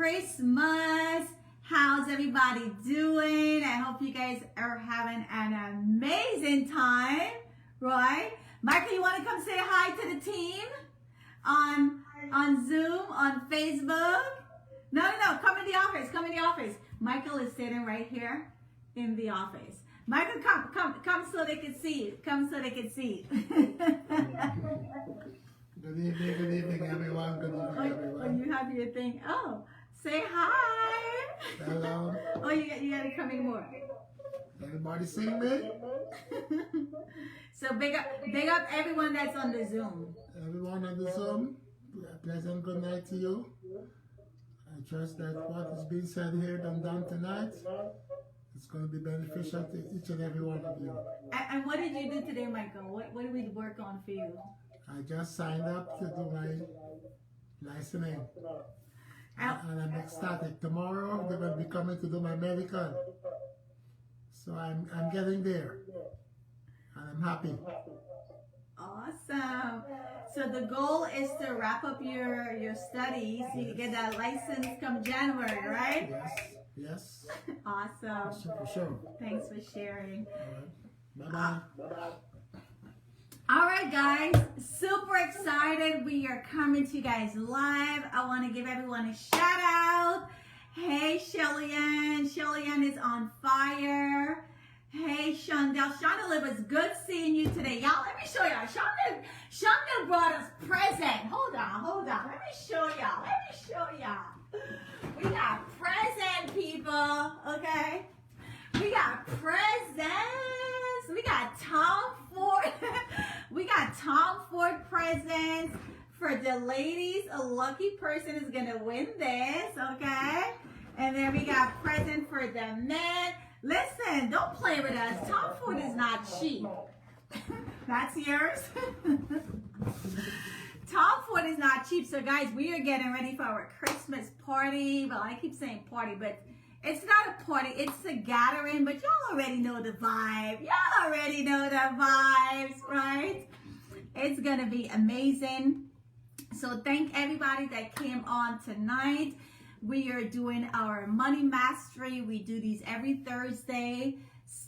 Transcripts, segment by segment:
Christmas. How's everybody doing? I hope you guys are having an amazing time, right? Michael, you want to come say hi to the team on Zoom, on Facebook? No, come in the office, come in the office. Michael is sitting right here in the office. Michael, come so they can see you. Come so they can see you. Good evening, everyone. Good evening, everyone. Oh, you have your thing. Oh, say hi. Hello. Oh, you gotta come in more. Everybody see me? So big up everyone that's on the Zoom. Everyone on the Zoom, pleasant good night to you. I trust that what is being said here and done tonight is going to be beneficial to each and every one of you. And what did you do today, Michael? What did we work on for you? I just signed up to do my licensing. And I'm ecstatic. Tomorrow they're going to be coming to do my medical. So I'm getting there. And I'm happy. Awesome. So the goal is to wrap up your studies so you can get that license come January, right? Yes. Awesome. For sure. Thanks for sharing. All right. Bye-bye. All right, guys, super excited. We are coming to you guys live. I want to give everyone a shout out. Hey, Shelly-Ann. Shelly-Ann is on fire. Hey, Shondell. Shondell, it was good seeing you today. Y'all, let me show y'all. Shondell brought us present. Hold on. Let me show y'all. We got present, people, okay? We got presents. We got Tom Ford. We got Tom Ford presents for the ladies. A lucky person is going to win this, okay? And then we got present for the men. Listen, don't play with us. Tom Ford is not cheap. That's yours. Tom Ford is not cheap. So, guys, we are getting ready for our Christmas party. Well, I keep saying party, but it's not a party. It's a gathering, but y'all already know the vibe. Y'all already know the vibes, right? It's going to be amazing. So thank everybody that came on tonight. We are doing our Money Mastery. We do these every Thursday,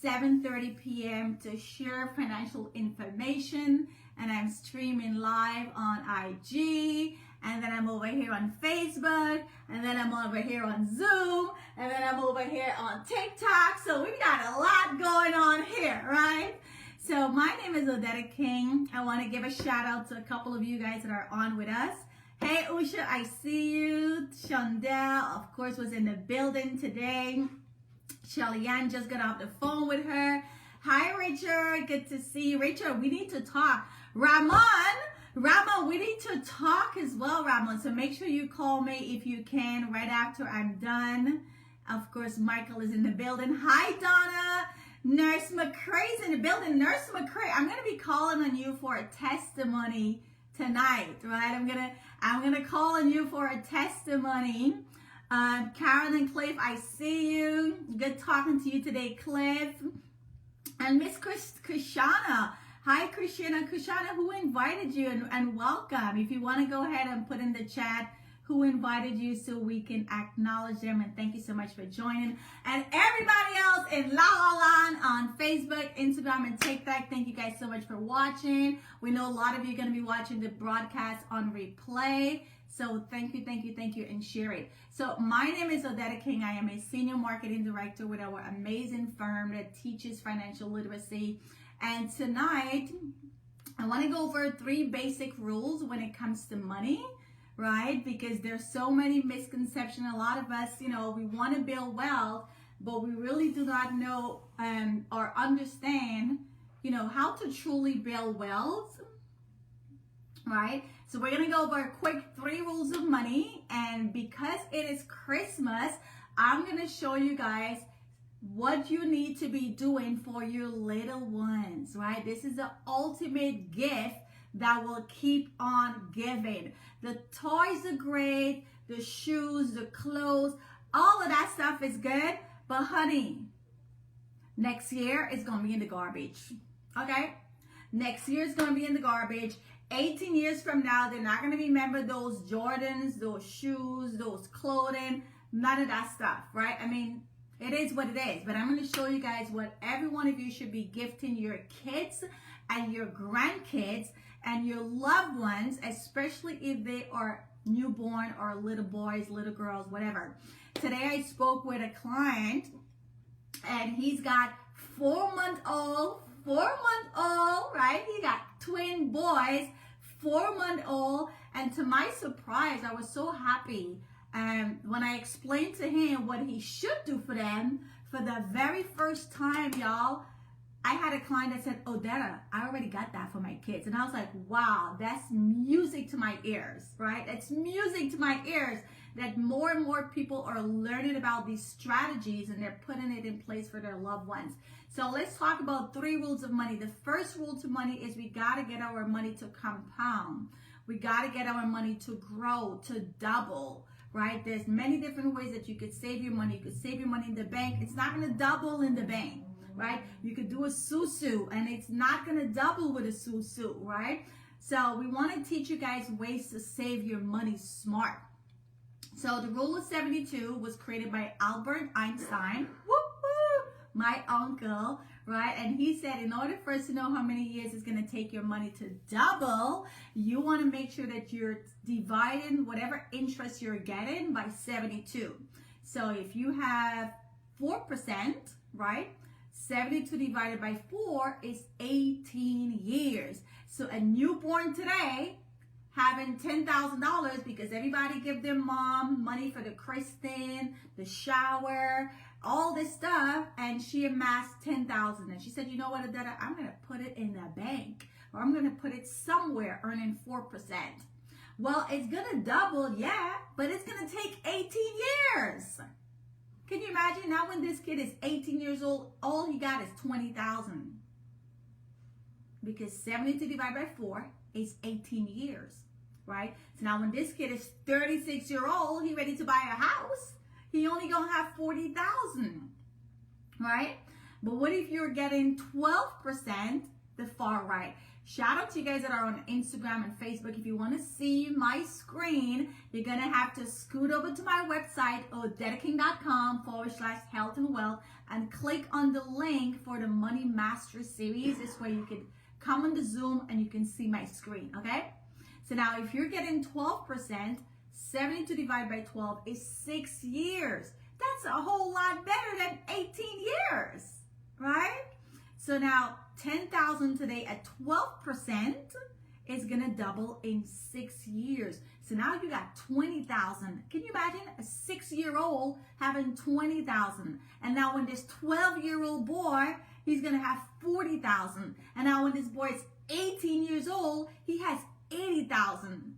7:30 p.m. to share financial information. And I'm streaming live on IG. And then I'm over here on Facebook, and then I'm over here on Zoom, and then I'm over here on TikTok. So we got a lot going on here, right? So my name is Odetta King. I want to give a shout out to a couple of you guys that are on with us. Hey, Usha, I see you. Shondell, of course, was in the building today. Shelly-Ann just got off the phone with her. Hi, Richard. Good to see you. Richard, we need to talk. Ramon, we need to talk as well, Ramon. So make sure you call me if you can right after I'm done. Of course, Michael is in the building. Hi, Donna. Nurse McCrae's in the building. Nurse McCrae, I'm going to be calling on you for a testimony tonight, right? I'm gonna call on you for a testimony. Karen and Cliff, I see you. Good talking to you today, Cliff. And Miss Krishana. Hi, Krishana, who invited you? And welcome. If you want to go ahead and put in the chat who invited you so we can acknowledge them. And thank you so much for joining. And everybody else in La La Land on Facebook, Instagram, and TikTok, thank you guys so much for watching. We know a lot of you are going to be watching the broadcast on replay. So thank you, and share it. So my name is Odetta King. I am a senior marketing director with our amazing firm that teaches financial literacy. And tonight, I want to go over 3 basic rules when it comes to money, right? Because there's so many misconceptions. A lot of us, we want to build wealth, but we really do not know or understand, how to truly build wealth, right? So we're going to go over a quick 3 rules of money. And because it is Christmas, I'm going to show you guys what you need to be doing for your little ones, right? This is the ultimate gift that will keep on giving. The toys are great, the shoes, the clothes, all of that stuff is good, but honey, next year it's going to be in the garbage, okay? Next year it's going to be in the garbage. 18 years from now, they're not going to remember those Jordans, those shoes, those clothing, none of that stuff, right? I mean, it is what it is. But I'm going to show you guys what every one of you should be gifting your kids and your grandkids and your loved ones, especially if they are newborn or little boys, little girls, whatever. Today I spoke with a client and he's got 4-month-old, right? He got twin boys, 4-month-old. And to my surprise, I was so happy when I explained to him what he should do for them for the very first time, y'all. I had a client that said, Odetta, I already got that for my kids. And I was like, wow, that's music to my ears, right? It's music to my ears that more and more people are learning about these strategies and they're putting it in place for their loved ones. So let's talk about 3 rules of money. The first rule to money is we got to get our money to compound. We got to get our money to grow, to double, right? There's many different ways that you could save your money. You could save your money in the bank. It's not going to double in the bank, right? You could do a susu and it's not going to double with a susu, right? So we want to teach you guys ways to save your money smart. So the rule of 72 was created by Albert Einstein, my uncle, right? And he said, in order for us to know how many years it's going to take your money to double, you want to make sure that you're dividing whatever interest you're getting by 72. So if you have 4%, right? 72 divided by 4 is 18 years. So a newborn today having $10,000 because everybody give their mom money for the christening, the shower, all this stuff, and she amassed $10,000. And she said, you know what, Odetta, I'm going to put it in the bank, or I'm going to put it somewhere earning 4%. Well, it's going to double, yeah, but it's going to take 18 years. Can you imagine now when this kid is 18 years old, all he got is $20,000? Because 72 divided by 4 is 18 years, right? So now when this kid is 36 years old, he ready to buy a house, he only gonna have 40,000, right? But what if you're getting 12%, the far right? Shout out to you guys that are on Instagram and Facebook. If you want to see my screen, you're going to have to scoot over to my website, odettaking.com/health and wealth, and click on the link for the Money Master series. This way you can come on the Zoom and you can see my screen, okay? So now if you're getting 12%, 72 divided by 12 is 6 years. That's a whole lot better than 18 years, right? So now 10,000 today at 12% is gonna double in 6 years. So now you got 20,000. Can you imagine a 6-year-old having 20,000? And now when this 12-year-old boy, he's gonna have 40,000. And now when this boy is 18 years old, he has 80,000.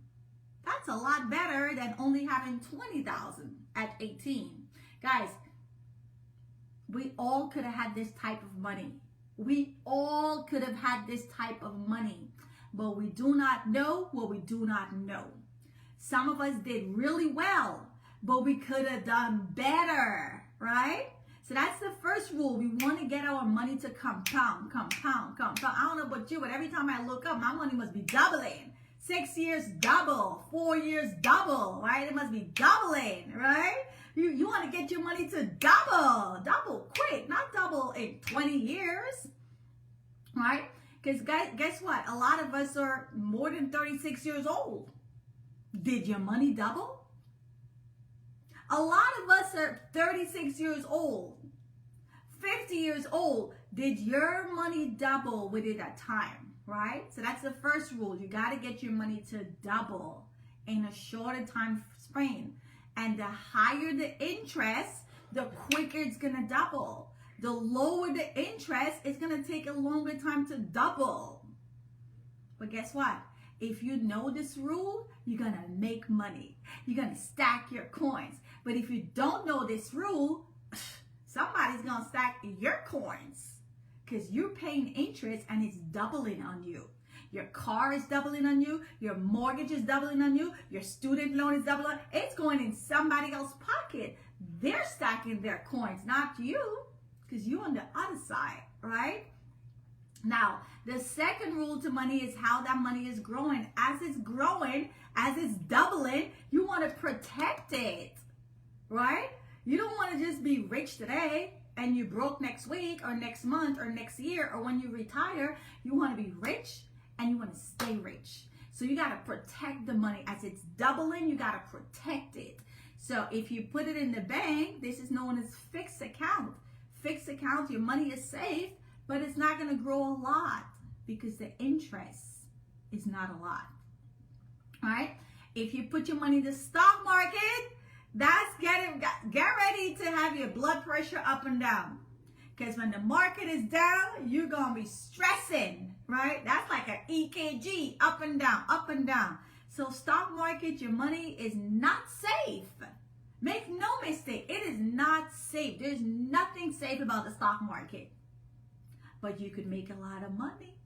That's a lot better than only having 20,000 at 18. Guys, we all could have had this type of money. We all could have had this type of money, but we do not know what we do not know. Some of us did really well, but we could have done better, right? So that's the first rule. We want to get our money to compound. I don't know about you, but every time I look up, my money must be doubling. 6 years, double. 4 years, double, right? It must be doubling, right? You want to get your money to double quick, not double in 20 years, right? Because guess what? A lot of us are more than 36 years old. Did your money double? A lot of us are 36 years old, 50 years old. Did your money double within that time, right? So that's the first rule. You got to get your money to double in a shorter time frame. And the higher the interest, the quicker it's going to double. The lower the interest, it's going to take a longer time to double. But guess what? If you know this rule, you're going to make money. You're going to stack your coins. But if you don't know this rule, somebody's going to stack your coins because you're paying interest and it's doubling on you. Your car is doubling on you. Your mortgage is doubling on you. Your student loan is doubling. It's going in somebody else's pocket. They're stacking their coins, not you, because you're on the other side, right? Now, the second rule to money is how that money is growing. As it's growing, as it's doubling, you want to protect it, right? You don't want to just be rich today and you broke next week or next month or next year or when you retire. You want to be rich and you want to stay rich. So you got to protect the money. As it's doubling, you got to protect it. So if you put it in the bank, this is known as fixed account. Fixed account, your money is safe, but it's not going to grow a lot because the interest is not a lot. All right? If you put your money in the stock market, that's get ready to have your blood pressure up and down. Because when the market is down, you're going to be stressing, right? That's like an EKG, up and down, up and down. So stock market, your money is not safe. Make no mistake, it is not safe. There's nothing safe about the stock market. But you could make a lot of money.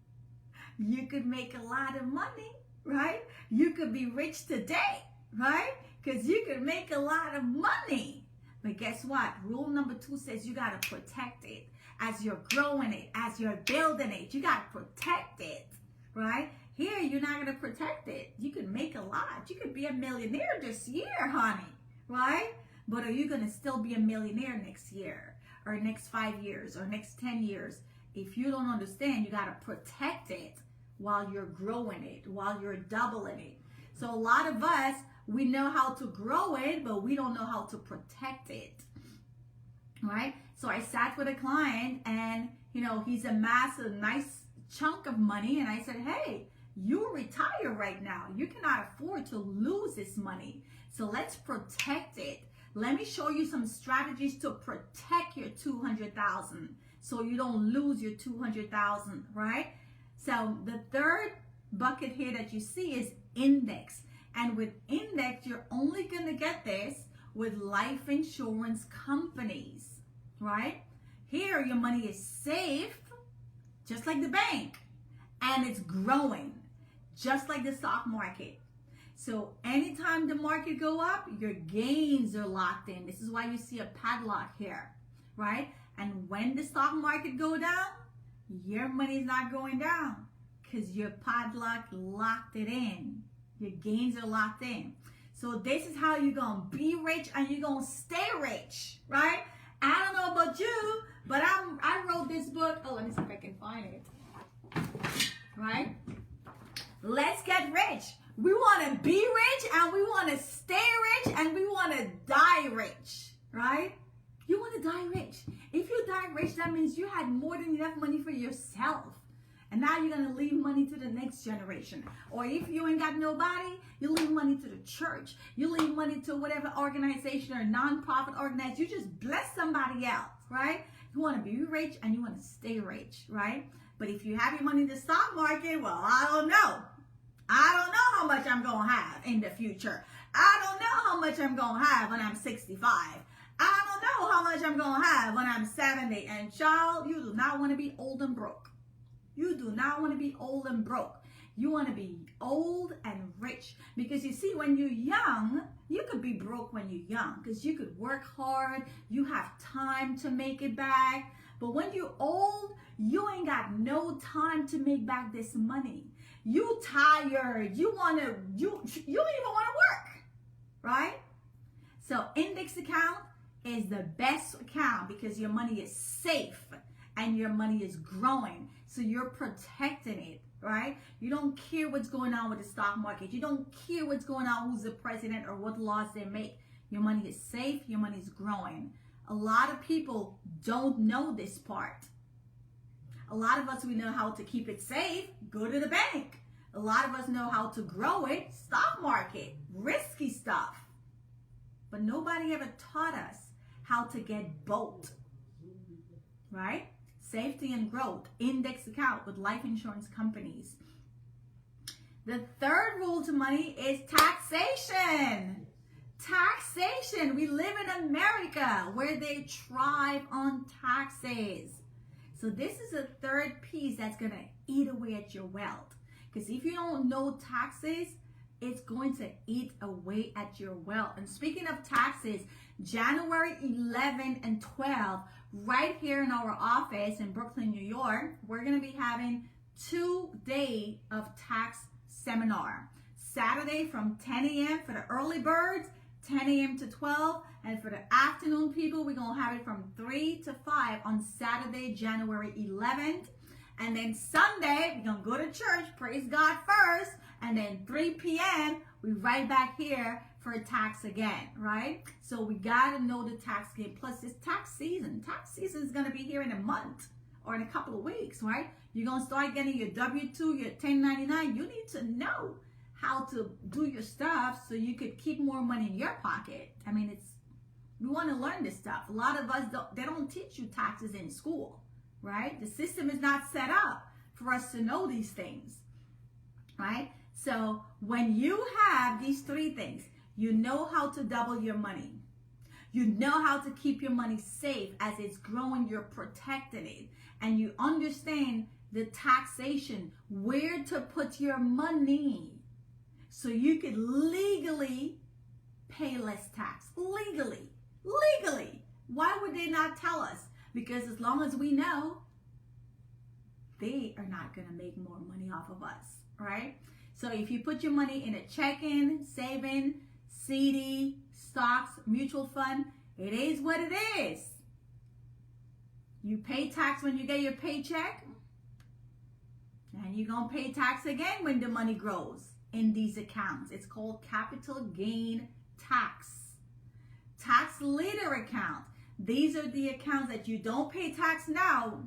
You could make a lot of money, right? You could be rich today, right? Because you could make a lot of money. But guess what? Rule number 2 says you got to protect it. As you're growing it, as you're building it, you got to protect it, right? Here, you're not going to protect it. You could make a lot. You could be a millionaire this year, honey, right? But are you going to still be a millionaire next year or next 5 years or next 10 years? If you don't understand, you got to protect it while you're growing it, while you're doubling it. So a lot of us, we know how to grow it, but we don't know how to protect it, right? So I sat with a client and, he's amassed a nice chunk of money. And I said, hey, you retire right now. You cannot afford to lose this money. So let's protect it. Let me show you some strategies to protect your $200,000 so you don't lose your $200,000, right? So the third bucket here that you see is index. And with index, you're only going to get this with life insurance companies, right? Here, your money is safe, just like the bank, and it's growing, just like the stock market. So anytime the market go up, your gains are locked in. This is why you see a padlock here, right? And when the stock market go down, your money is not going down because your padlock locked it in. Your gains are locked in. So this is how you're going to be rich and you're going to stay rich, right? I don't know about you, but I wrote this book. Oh, let me see if I can find it. Right? Let's get rich. We want to be rich and we want to stay rich and we want to die rich, right? You want to die rich. If you die rich, that means you had more than enough money for yourself. And now you're going to leave money to the next generation. Or if you ain't got nobody, you leave money to the church. You leave money to whatever organization or nonprofit organization. You just bless somebody else, right? You want to be rich and you want to stay rich, right? But if you have your money in the stock market, well, I don't know. I don't know how much I'm going to have in the future. I don't know how much I'm going to have when I'm 65. I don't know how much I'm going to have when I'm 70. And child, you do not want to be old and broke. You do not want to be old and broke. You want to be old and rich. Because you see, when you're young, you could be broke when you're young. Because you could work hard. You have time to make it back. But when you're old, you ain't got no time to make back this money. You tired. You don't even want to work. Right? So index account is the best account because your money is safe and your money is growing. So you're protecting it, right? You don't care what's going on with the stock market. You don't care what's going on, who's the president or what laws they make. Your money is safe. Your money is growing. A lot of people don't know this part. A lot of us, we know how to keep it safe. Go to the bank. A lot of us know how to grow it. Stock market, risky stuff. But nobody ever taught us how to get both, right? Safety and growth, index account with life insurance companies. The third rule to money is taxation. Taxation. We live in America where they thrive on taxes. So this is a third piece that's going to eat away at your wealth. Because if you don't know taxes, it's going to eat away at your wealth. And speaking of taxes, January 11 and 12, right here in our office in Brooklyn, New York, we're going to be having 2 days of tax seminar. Saturday from 10 a.m. for the early birds, 10 a.m. to 12. And for the afternoon people, we're going to have it from 3 to 5 on Saturday, January 11th. And then Sunday, we're going to go to church, praise God first. And then 3 p.m., we right back here for tax again, right? So we got to know the tax game. Plus, it's tax season. Tax season is going to be here in a month or in a couple of weeks, right? You're going to start getting your W-2, your 1099. You need to know how to do your stuff so you could keep more money in your pocket. I mean, we want to learn this stuff. A lot of us, they don't teach you taxes in school, right? The system is not set up for us to know these things, right? So when you have these 3 things, you know how to double your money. You know how to keep your money safe as it's growing, you're protecting it. And you understand the taxation, where to put your money so you could legally pay less tax. Legally. Why would they not tell us? Because as long as we know, they are not going to make more money off of us, right? So if you put your money in a checking, saving, CD, stocks, mutual fund, it is what it is. You pay tax when you get your paycheck, and you're going to pay tax again when the money grows in these accounts. It's called capital gain tax. Tax later account. These are the accounts that you don't pay tax now.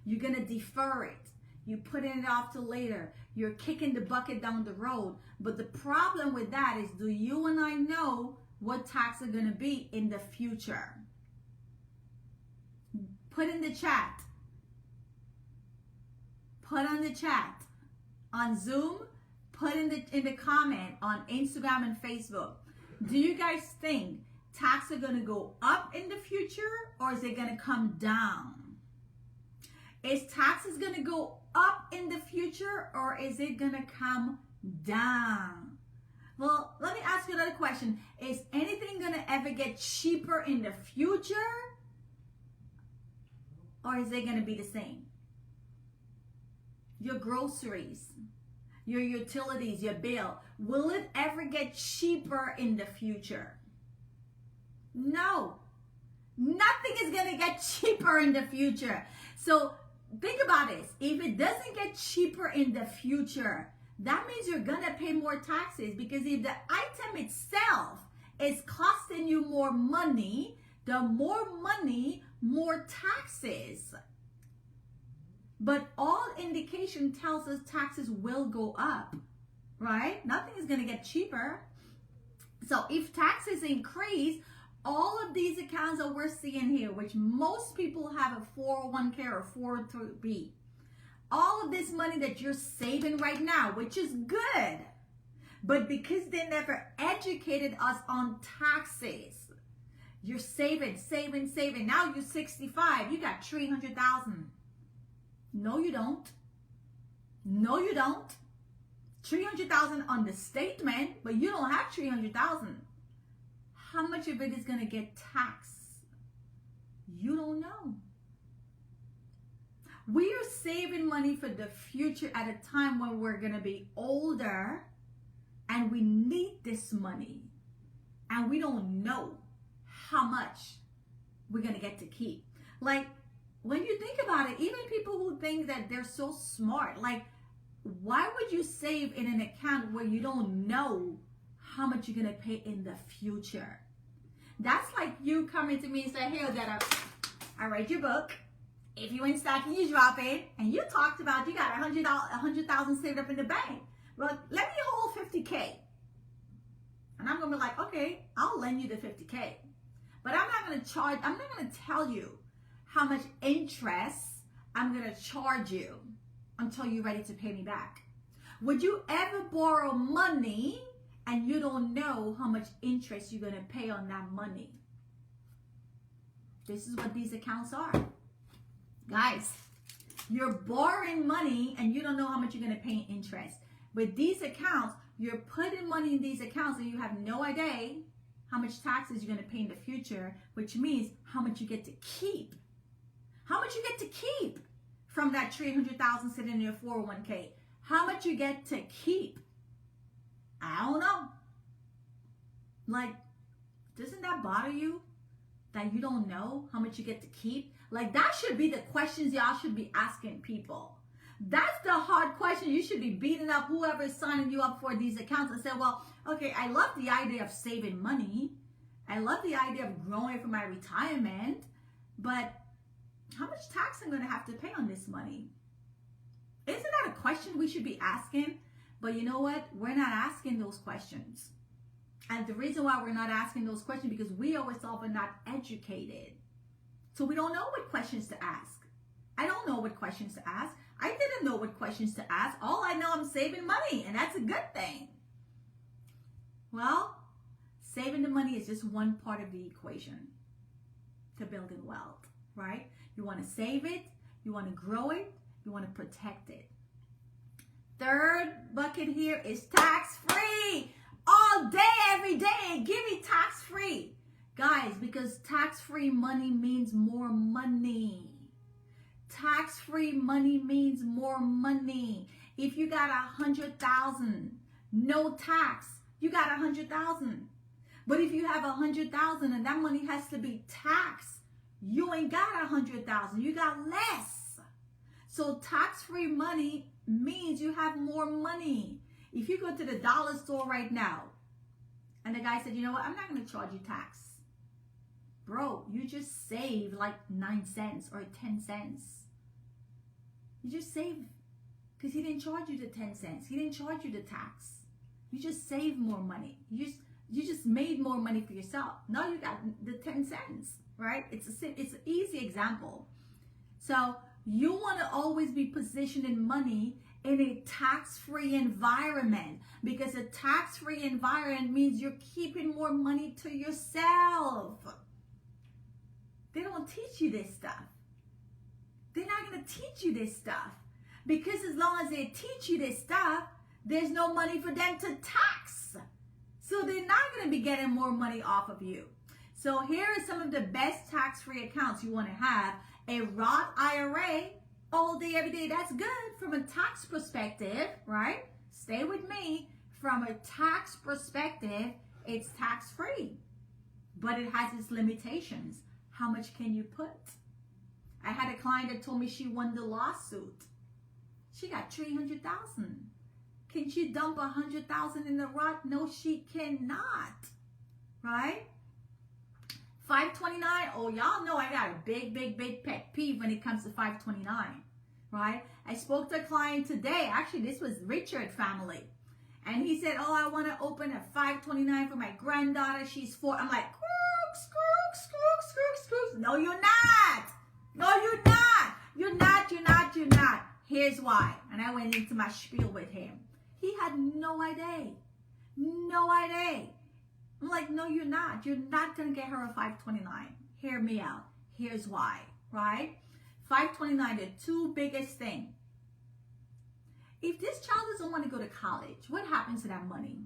You're going to defer it. You put it off to later. You're kicking the bucket down the road. But the problem with that is, do you and I know what tax are going to be in the future? Put in the chat. Put on the chat. On Zoom, put in the comment on Instagram and Facebook. Do you guys think tax are going to go up in the future, or is it going to come down? Is taxes going to go up in the future, or is it going to come down? Well, let me ask you another question. Is anything going to ever get cheaper in the future, or is it going to be the same? Your groceries, your utilities, your bill, will it ever get cheaper in the future? No. Nothing is going to get cheaper in the future. So think about this. If it doesn't get cheaper in the future, that means you're going to pay more taxes, because if the item itself is costing you more money, the more money, more taxes. But all indication tells us taxes will go up, right? Nothing is going to get cheaper. So if taxes increase, all of these accounts that we're seeing here, which most people have a 401k or 403b, all of this money that you're saving right now, which is good, but because they never educated us on taxes, you're saving. Now you're 65, you got $300,000. No, you don't. No, you don't. $300,000 on the statement, but you don't have $300,000. How much of it is going to get taxed? You don't know. We are saving money for the future at a time when we're going to be older and we need this money. And we don't know how much we're going to get to keep. Like, when you think about it, even people who think that they're so smart, like, why would you save in an account where you don't know how much you're going to pay in the future? That's like you coming to me and say, hey, Odetta, I read your book. If you in stock, you drop it. And you talked about you got $100,000 saved up in the bank. Well, let me hold 50K. And I'm going to be like, okay, I'll lend you the 50K. But I'm not going to tell you how much interest I'm going to charge you until you're ready to pay me back. Would you ever borrow money and you don't know how much interest you're going to pay on that money? This is what these accounts are. Guys, you're borrowing money and you don't know how much you're going to pay in interest. With these accounts, you're putting money in these accounts and you have no idea how much taxes you're going to pay in the future, which means how much you get to keep. How much you get to keep from that $300,000 sitting in your 401k. How much you get to keep. I don't know. Like, doesn't that bother you? That you don't know how much you get to keep? Like, that should be the questions y'all should be asking people. That's the hard question. You should be beating up whoever is signing you up for these accounts and say, well, okay, I love the idea of saving money. I love the idea of growing for my retirement, but how much tax I'm going to have to pay on this money? Isn't that a question we should be asking? But you know what? We're not asking those questions. And the reason why we're not asking those questions because we ourselves are not educated. So we don't know what questions to ask. I don't know what questions to ask. I didn't know what questions to ask. All I know, I'm saving money, and that's a good thing. Well, saving the money is just one part of the equation to building wealth, right? You want to save it, you want to grow it, you want to protect it. Third bucket here is tax-free. All day, every day, give me tax-free. Guys, because tax-free money means more money. Tax-free money means more money. If you got 100,000, no tax, you got 100,000. But if you have 100,000 and that money has to be taxed, you ain't got 100,000, you got less. So tax-free money means you have more money. If you go to the dollar store right now and the guy said, you know what, I'm not going to charge you tax. Bro, you just saved like 9 cents or 10 cents. You just saved because he didn't charge you the 10 cents. He didn't charge you the tax. You just saved more money. You just made more money for yourself. Now you got the 10 cents, right? It's an easy example. So you want to always be positioning money in a tax-free environment because a tax-free environment means you're keeping more money to yourself. They don't teach you this stuff. They're not going to teach you this stuff because as long as they teach you this stuff, there's no money for them to tax. So they're not going to be getting more money off of you. So here are some of the best tax-free accounts you want to have. A Roth IRA, all day, every day. That's good from a tax perspective, right? Stay with me. From a tax perspective, it's tax-free, but it has its limitations. How much can you put? I had a client that told me she won the lawsuit. She got $300,000. Can she dump $100,000 in the Roth? No, she cannot. Right? 529. Oh, y'all know I got a big pet peeve when it comes to 529. Right? I spoke to a client today. Actually, this was Richard family. And he said, oh, I want to open a 529 for my granddaughter. She's 4. I'm like, screw. No, you're not. No, you're not. You're not. Here's why. And I went into my spiel with him. He had no idea. I'm like, no, you're not. You're not going to get her a 529. Hear me out. Here's why, right? 529, the two biggest things. If this child doesn't want to go to college, what happens to that money?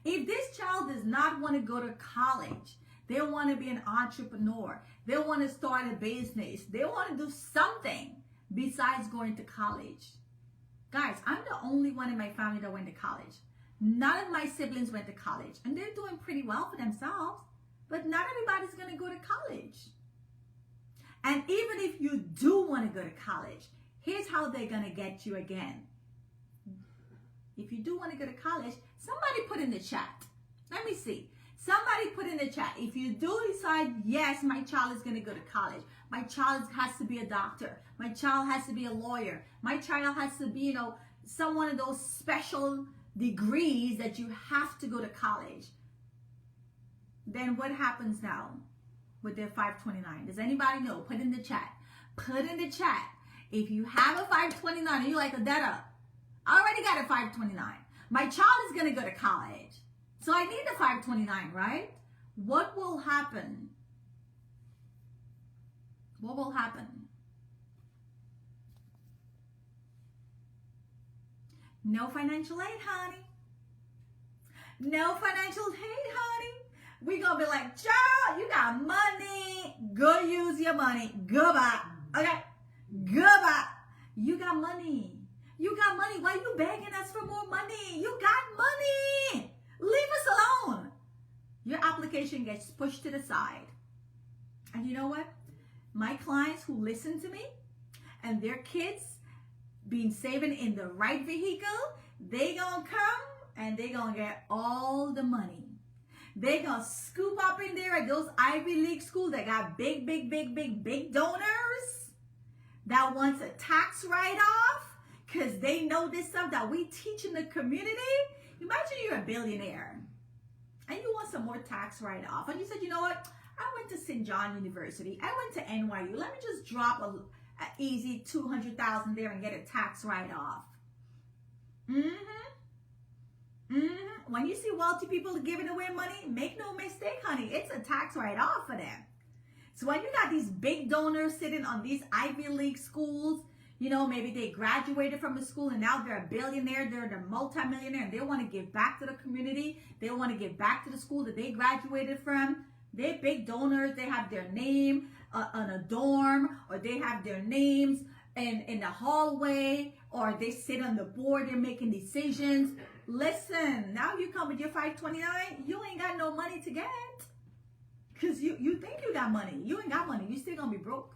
If this child does not want to go to college, they want to be an entrepreneur. They want to start a business. They want to do something besides going to college. Guys, I'm the only one in my family that went to college. None of my siblings went to college. And they're doing pretty well for themselves. But not everybody's going to go to college. And even if you do want to go to college, here's how they're going to get you again. If you do want to go to college, somebody put in the chat. Let me see. Somebody put in the chat. If you do decide, yes, my child is going to go to college. My child has to be a doctor. My child has to be a lawyer. My child has to be, some one of those special degrees that you have to go to college. Then what happens now with their 529? Does anybody know? Put in the chat. Put in the chat. If you have a 529 and you're like, Odetta, I already got a 529. My child is going to go to college. So I need the 529, right? What will happen? What will happen? No financial aid, honey. No financial, hey, honey. We gonna be like, child, you got money. Go use your money. Goodbye. Okay? Goodbye. You got money. You got money. Why you begging us for more money? You got money. Leave us alone. Your application gets pushed to the side. And you know what? My clients who listen to me and their kids being saving in the right vehicle, they gonna come and they gonna get all the money. They gonna scoop up in there at those Ivy League schools that got big donors that wants a tax write-off because they know this stuff that we teach in the community. Imagine you're a billionaire and you want some more tax write-off. And you said, you know what? I went to St. John University. I went to NYU. Let me just drop a easy 200,000 there and get a tax write-off. When you see wealthy people giving away money, make no mistake, honey, it's a tax write-off for them. So when you got these big donors sitting on these Ivy League schools, you know, maybe they graduated from a school and now they're a billionaire, they're the multimillionaire, and they want to give back to the community. They want to give back to the school that they graduated from. They're big donors. They have their name on a dorm, or they have their names in the hallway, or they sit on the board, they're making decisions. Listen, now you come with your 529, you ain't got no money to get. Because you think you got money. You ain't got money. You still going to be broke.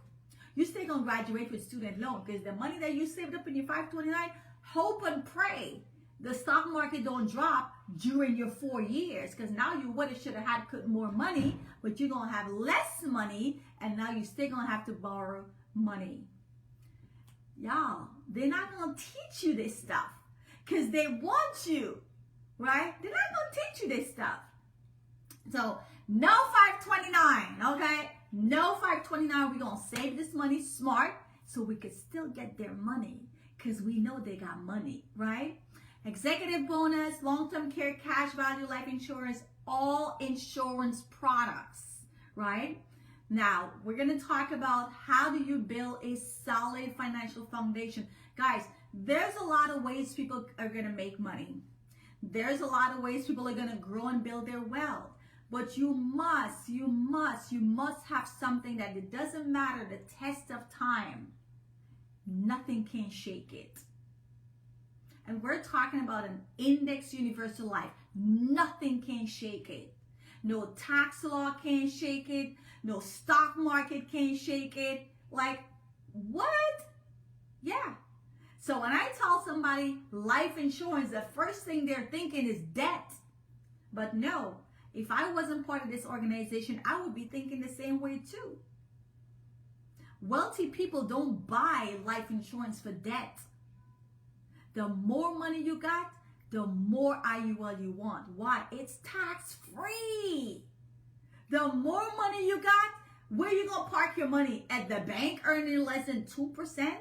You still going to graduate with student loan, because the money that you saved up in your 529, hope and pray the stock market don't drop during your 4 years, because now you would have should have had more money, but you're going to have less money, and now you still going to have to borrow money. Y'all, they're not going to teach you this stuff because they want you, right? They're not going to teach you this stuff. So no 529, okay? No 529. We're going to save this money smart so we could still get their money, because we know they got money, right? Executive bonus, long-term care, cash value, life insurance, all insurance products, right? Now, we're going to talk about how do you build a solid financial foundation. Guys, there's a lot of ways people are going to make money. There's a lot of ways people are going to grow and build their wealth. But you must have something that it doesn't matter the test of time. Nothing can shake it. And we're talking about an index universal life. Nothing can shake it. No tax law can shake it. No stock market can shake it. Like, what? Yeah. So when I tell somebody life insurance, the first thing they're thinking is debt. But no, if I wasn't part of this organization, I would be thinking the same way too. Wealthy people don't buy life insurance for debt. The more money you got, the more IUL you want. Why? It's tax-free. The more money you got, where you going to park your money? At the bank earning less than 2%?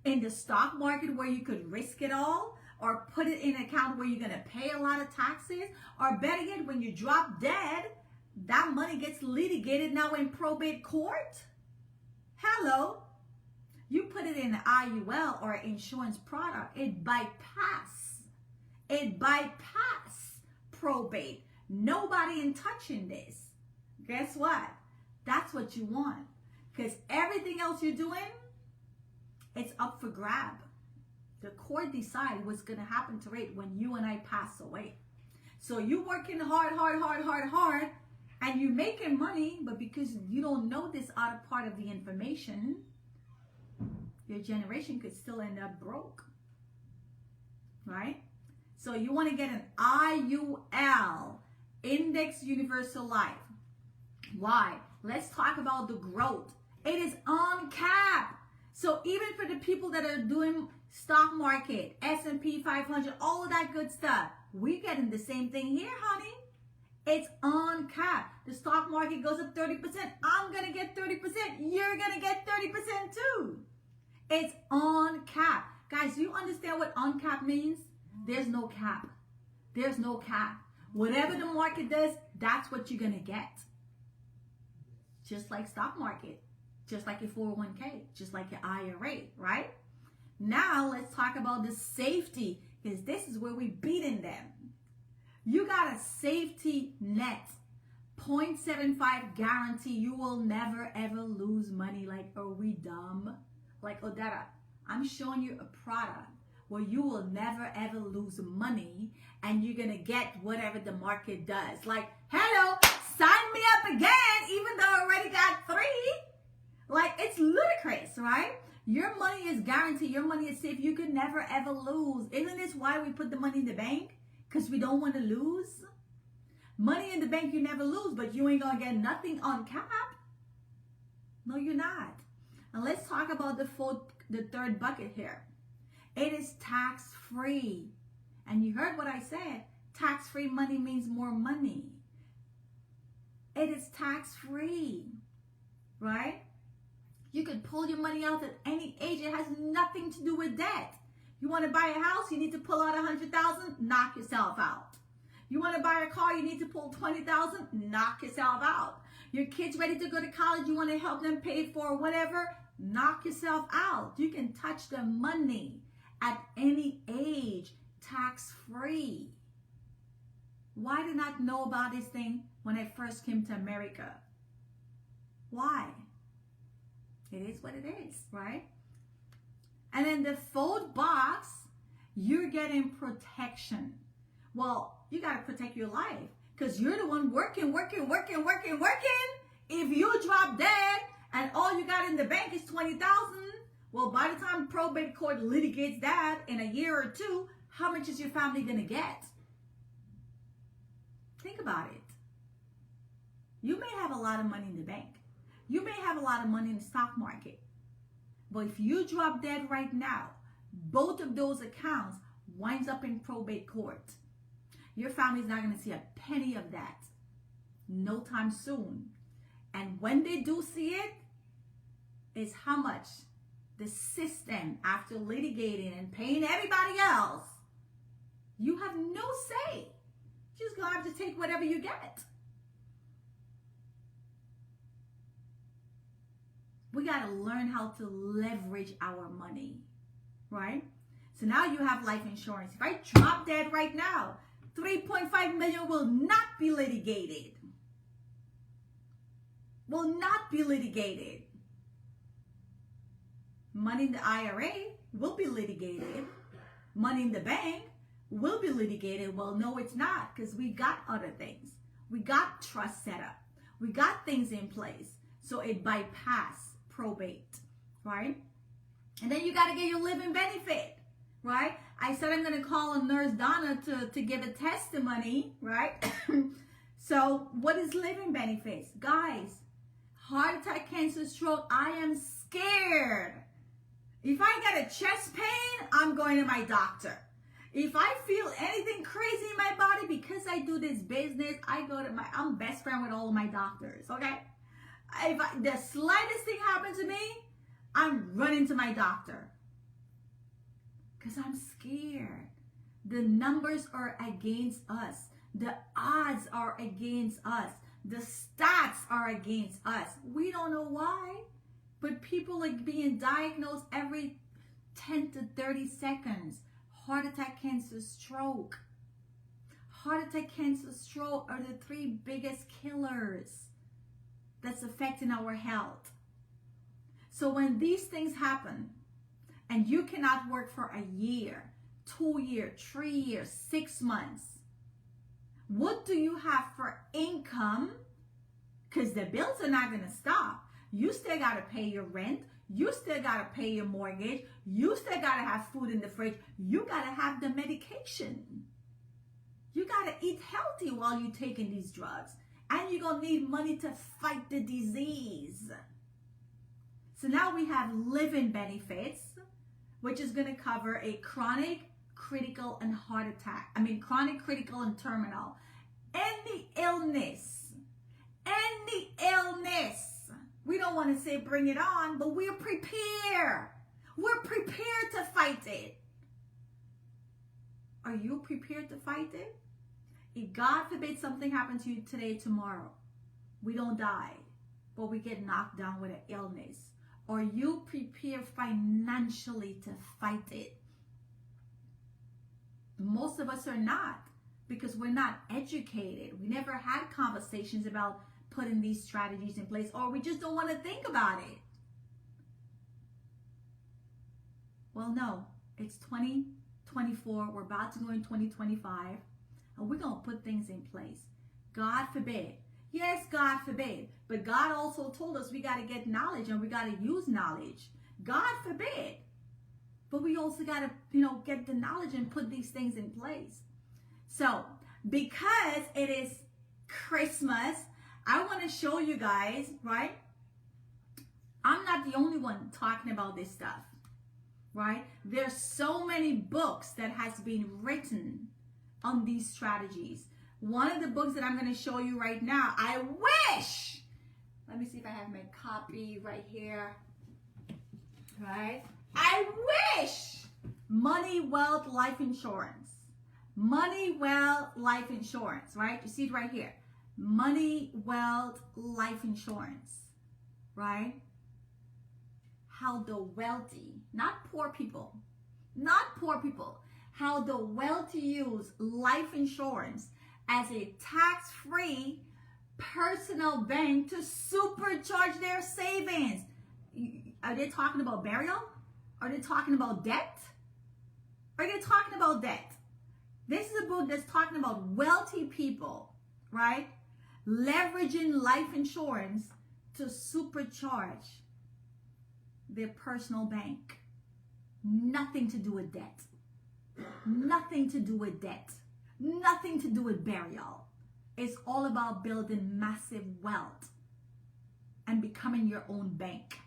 In the stock market where you could risk it all? Or put it in an account where you're going to pay a lot of taxes? Or better yet, when you drop dead, that money gets litigated now in probate court? Hello? You put it in an IUL or an insurance product, it bypass probate. Nobody in touching this. Guess what? That's what you want. Because everything else you're doing, it's up for grab. The court decide what's going to happen to it when you and I pass away. So you working hard, and you're making money, but because you don't know this other part of the information, your generation could still end up broke, right? So you want to get an IUL, Index Universal Life. Why? Let's talk about the growth. It is uncapped. So even for the people that are doing stock market, S&P 500, all of that good stuff, we're getting the same thing here, honey. It's uncapped. The stock market goes up 30%. I'm going to get 30%. You're going to get 30% too. It's uncapped. Guys, do you understand what uncapped means? There's no cap. There's no cap. Whatever the market does, that's what you're going to get. Just like stock market. Just like your 401k. Just like your IRA, right? Now, let's talk about the safety, because this is where we're beating them. You got a safety net. 0.75 guarantee you will never ever lose money. Like, are we dumb? Like, Odetta, I'm showing you a product where you will never ever lose money and you're gonna get whatever the market does. Like, hello, sign me up again, even though I already got 3. Like, it's ludicrous, right? Your money is guaranteed. Your money is safe. You could never ever lose. Isn't this why we put the money in the bank? Because we don't want to lose. Money in the bank, you never lose, but you ain't gonna get nothing on cap. No, you're not. And let's talk about the 3rd bucket here. It is tax-free. And you heard what I said. Tax-free money means more money. It is tax-free, right? You could pull your money out at any age. It has nothing to do with debt. You want to buy a house, you need to pull out $100,000, knock yourself out. You want to buy a car, you need to pull $20,000, knock yourself out. Your kids ready to go to college, you want to help them pay for whatever, knock yourself out. You can touch the money at any age, tax-free. Why did I not know about this thing when I first came to America? Why? It is what it is, right? And in the 4th box, you're getting protection. Well, you got to protect your life because you're the one working. If you drop dead and all you got in the bank is $20,000, well, by the time probate court litigates that in a year or 2, how much is your family going to get? Think about it. You may have a lot of money in the bank. You may have a lot of money in the stock market. But if you drop dead right now, both of those accounts winds up in probate court. Your family's not going to see a penny of that no time soon. And when they do see it, is how much the system, after litigating and paying everybody else, you have no say. You're just going to have to take whatever you get. We got to learn how to leverage our money, right? So now you have life insurance. If I drop dead right now, $3.5 million will not be litigated. Will not be litigated. Money in the IRA will be litigated. Money in the bank will be litigated. Well, no, it's not, because we got other things. We got trust set up. We got things in place. So it bypassed probate, right? And then you got to get your living benefit, right? I said I'm going to call on Nurse Donna to give a testimony, right? So what is living benefits? Guys, heart attack, cancer, stroke, I am scared. If I get a chest pain, I'm going to my doctor. If I feel anything crazy in my body, because I do this business, I'm best friend with all of my doctors, okay? If the slightest thing happens to me, I'm running to my doctor. Because I'm scared. The numbers are against us. The odds are against us. The stats are against us. We don't know why, but people are being diagnosed every 10 to 30 seconds. Heart attack, cancer, stroke. Heart attack, cancer, stroke are the 3 biggest killers that's affecting our health. So when these things happen and you cannot work for a year, 2 years, 3 years, 6 months, what do you have for income? Because the bills are not going to stop. You still got to pay your rent. You still got to pay your mortgage. You still got to have food in the fridge. You got to have the medication. You got to eat healthy while you're taking these drugs. And you're going to need money to fight the disease. So now we have living benefits, which is going to cover a chronic, critical, and chronic, critical, and terminal. Any illness. We don't want to say bring it on, but we're prepared. We're prepared to fight it. Are you prepared to fight it? If God forbid something happened to you today, tomorrow, we don't die, but we get knocked down with an illness. Are you prepared financially to fight it? Most of us are not. because we're not educated. We never had conversations about putting these strategies in place, or we just don't want to think about it. Well, no, it's 2024. We're about to go in 2025, and we're going to put things in place. God forbid. Yes, God forbid. But God also told us we got to get knowledge and we got to use knowledge. God forbid. But we also got to, get the knowledge and put these things in place. So, because it is Christmas, I want to show you guys, right? I'm not the only one talking about this stuff, right? There's so many books that has been written on these strategies. One of the books that I'm going to show you right now, I wish, let me see if I have my copy right here, right? I wish Money, Wealth, Life Insurance. Money, Wealth, Life Insurance, right? You see it right here. Money, Wealth, Life Insurance, right? How the wealthy, not poor people, how the wealthy use life insurance as a tax-free personal bank to supercharge their savings. Are they talking about burial? Are they talking about debt? Are they talking about debt? This is a book that's talking about wealthy people, right? Leveraging life insurance to supercharge their personal bank. Nothing to do with debt. Nothing to do with debt. Nothing to do with burial. It's all about building massive wealth and becoming your own bank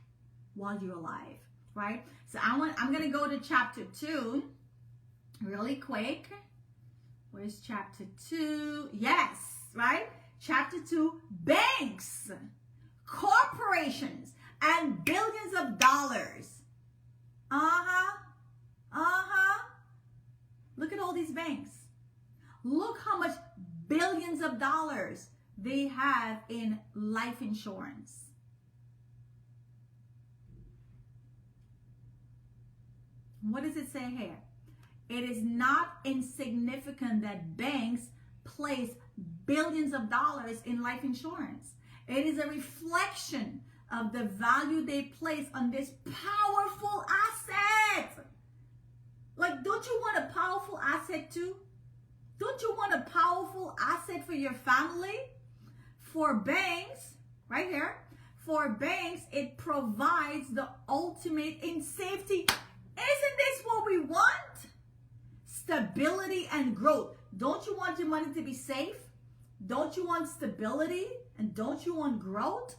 while you're alive, right? So I'm going to go to chapter 2 really quick. Where's chapter 2? Yes, right? Chapter 2, banks, corporations, and billions of dollars. Look at all these banks. Look how much billions of dollars they have in life insurance. What does it say here? It is not insignificant that banks place billions of dollars in life insurance. It is a reflection of the value they place on this powerful asset. Like, don't you want a powerful asset too? Don't you want a powerful asset for your family? For banks, right here, for banks, it provides the ultimate in safety. Isn't this what we want? Stability and growth. Don't you want your money to be safe? Don't you want stability? And don't you want growth?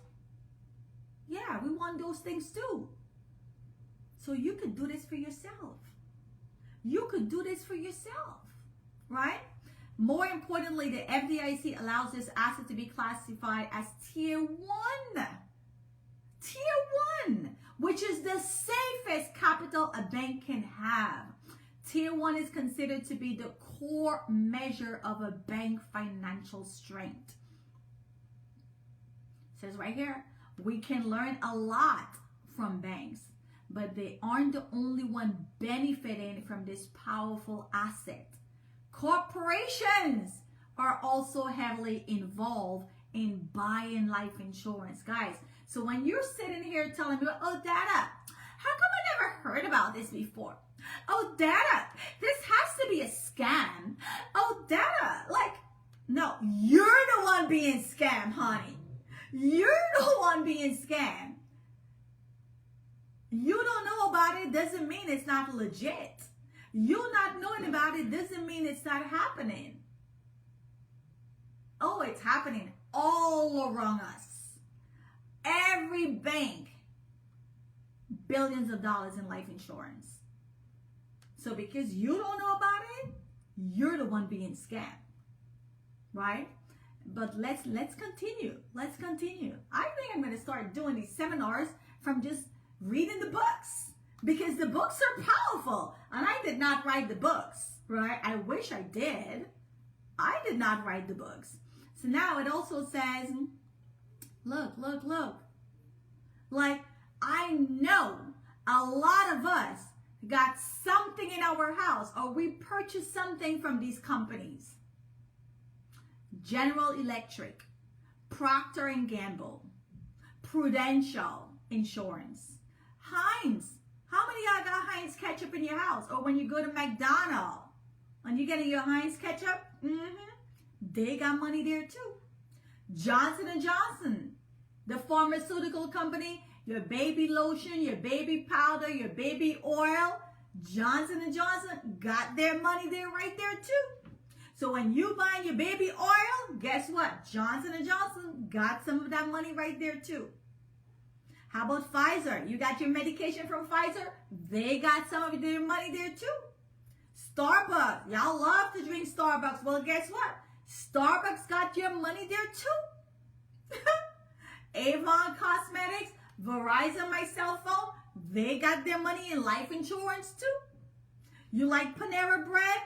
Yeah, we want those things too. So you could do this for yourself. You could do this for yourself, right? More importantly, the FDIC allows this asset to be classified as Tier 1. Tier 1, which is the safest capital a bank can have. Tier 1 is considered to be the core measure of a bank financial strength. It says right here, we can learn a lot from banks, but they aren't the only one benefiting from this powerful asset. Corporations are also heavily involved in buying life insurance, guys. So when you're sitting here telling me, oh, Dada, how come I never heard about this before? Oh, Dada, this has to be a scam. Oh, Dada, like, no, you're the one being scammed, honey. You're the one being scammed. You don't know about it doesn't mean it's not legit. You not knowing about it doesn't mean it's not happening. Oh, it's happening all around us. Every bank, billions of dollars in life insurance. So because you don't know about it, you're the one being scammed, right? But let's continue. Let's continue. I think I'm going to start doing these seminars from just reading the books, because the books are powerful. And I did not write the books, right? I wish I did. I did not write the books. So now it also says, look. Like, I know a lot of us got something in our house, or we purchased something from these companies, General Electric, Procter & Gamble, Prudential Insurance, Heinz. How many of y'all got Heinz ketchup in your house? Or when you go to McDonald's and you get your Heinz ketchup, they got money there too. Johnson & Johnson, the pharmaceutical company, your baby lotion, your baby powder, your baby oil, Johnson & Johnson got their money there right there too. So when you buy your baby oil, guess what? Johnson & Johnson got some of that money right there too. How about Pfizer? You got your medication from Pfizer? They got some of their money there too. Starbucks. Y'all love to drink Starbucks. Well, guess what? Starbucks got your money there too. Avon Cosmetics, Verizon, my cell phone, they got their money in life insurance too. You like Panera Bread?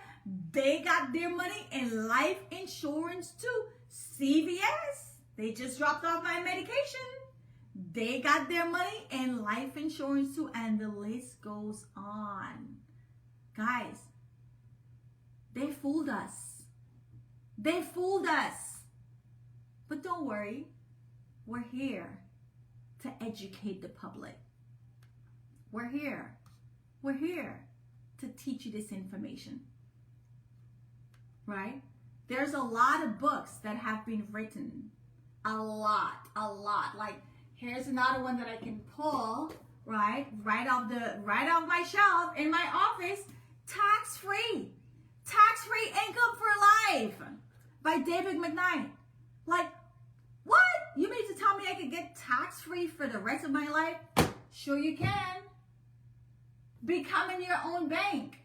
They got their money in life insurance too. CVS, they just dropped off my medication. They got their money in life insurance too, and the list goes on. Guys, they fooled us. They fooled us. But don't worry, we're here to educate the public. We're here. We're here to teach you this information. Right? There's a lot of books that have been written. A lot. Like, here's another one that I can pull, right off my shelf in my office. Tax-free income for life by David McKnight. Like, what? You mean to tell me I could get tax-free for the rest of my life? Sure you can. Becoming your own bank.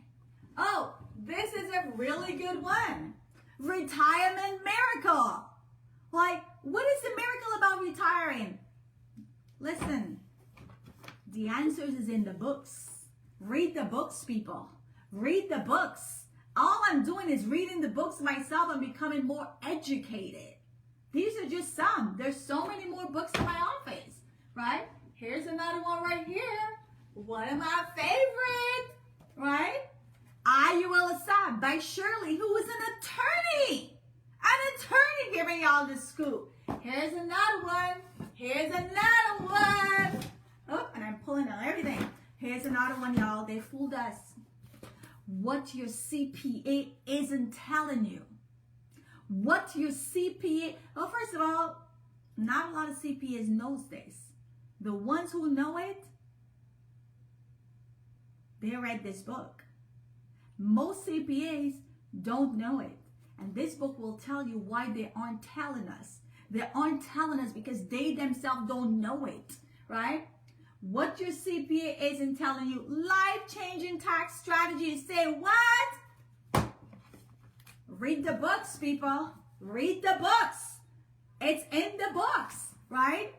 Oh, this is a really good one. Retirement miracle. Like, what is the miracle about retiring? Listen, the answers is in the books. Read the books, people. Read the books. All I'm doing is reading the books myself and becoming more educated. These are just some. There's so many more books in my office, right? Here's another one right here. One of my favorite, right? IUL Assad by Shirley, who is an attorney. An attorney giving y'all the scoop. Here's another one. Here's another one. Oh, and I'm pulling out everything. Here's another one, y'all. They fooled us. What your CPA isn't telling you. What your CPA... Well, first of all, not a lot of CPAs knows this. The ones who know it, they read this book. Most CPAs don't know it. And this book will tell you why they aren't telling us. They aren't telling us because they themselves don't know it, right? What your CPA isn't telling you. Life-changing tax strategies. Say what? Read the books, people. Read the books. It's in the books, right?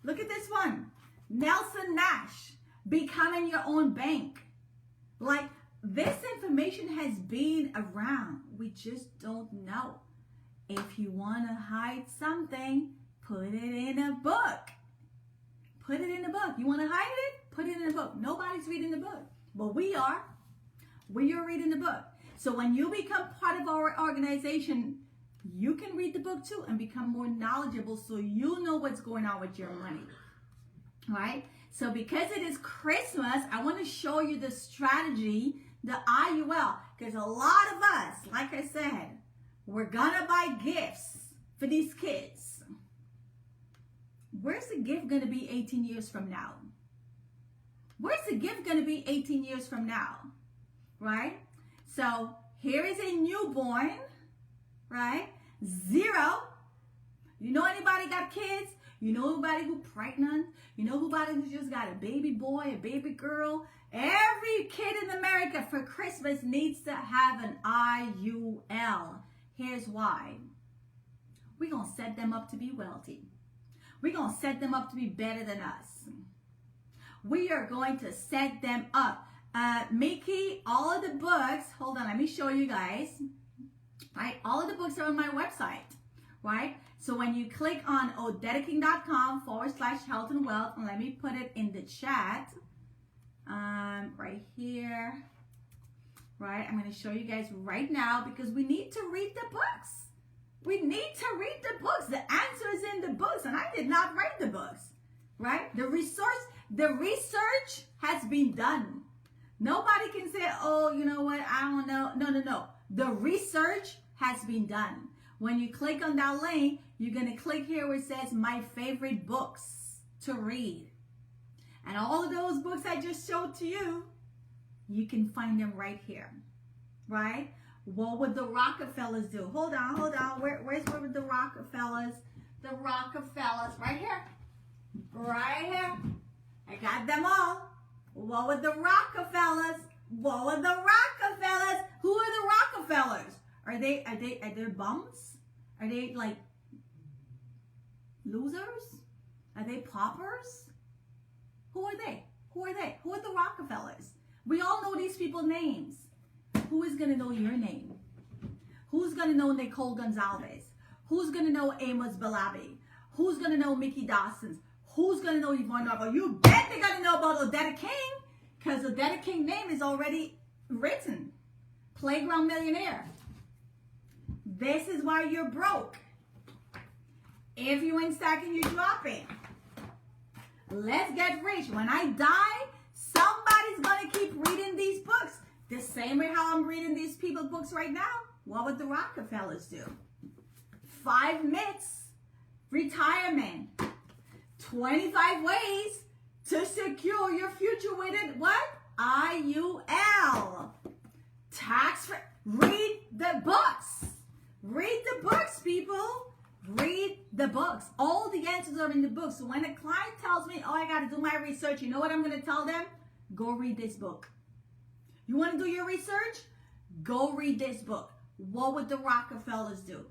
Look at this one. Nelson Nash, Becoming Your Own Bank. Like, this information has been around. We just don't know. If you want to hide something, put it in a book. Put it in a book. You want to hide it? Put it in a book. Nobody's reading the book. But we are. We are reading the book. So when you become part of our organization, you can read the book too and become more knowledgeable so you know what's going on with your money. All right? So because it is Christmas, I want to show you the strategy, the IUL. Because a lot of us, like I said, we're going to buy gifts for these kids. Where's the gift going to be 18 years from now? Where's the gift going to be 18 years from now? Right? So here is a newborn, right? 0. You know anybody got kids? You know anybody who pregnant? You know anybody who just got a baby boy, a baby girl? Every kid in America for Christmas needs to have an IUL. Here's why. We're going to set them up to be wealthy. We're going to set them up to be better than us. We are going to set them up. Mickey, all of the books, hold on, let me show you guys. Right, all of the books are on my website, right? So when you click on odediking.com/health and wealth, and let me put it in the chat, right here, right? I'm going to show you guys right now because we need to read the books. We need to read the books. The answer is in the books, and I did not write the books, right? The research has been done. Nobody can say, oh, you know what, I don't know. No. The research has been done. When you click on that link, you're going to click here where it says my favorite books to read. And all of those books I just showed to you, you can find them right here, right? What would the Rockefellers do? Hold on. Where's the Rockefellers? The Rockefellers, right here. Right here. I got them all. What would the Rockefellers? What would the Rockefellers? Who are the Rockefellers? Are they bums? Are they like losers? Are they paupers? Who are they? Who are the Rockefellers? We all know these people's names. Who is going to know your name? Who's going to know Nicole Gonzalez? Who's going to know Amos Balabi? Who's going to know Mickey Dawson? Who's going to know Yvonne Norville? You bet they're going to know about Odetta King, because Odetta King's name is already written. Playground Millionaire. This is why you're broke. If you ain't stacking, you're dropping. Let's get rich. When I die, somebody's going to keep reading these books. The same way how I'm reading these people's books right now. What would the Rockefellers do? 5 myths. Retirement. 25 ways to secure your future with it. What? IUL. Tax free. Read the books. Read the books, people. Read the books. All the answers are in the book. So when a client tells me, oh, I got to do my research, you know what I'm going to tell them? Go read this book. You want to do your research? Go read this book. What would the Rockefellers do?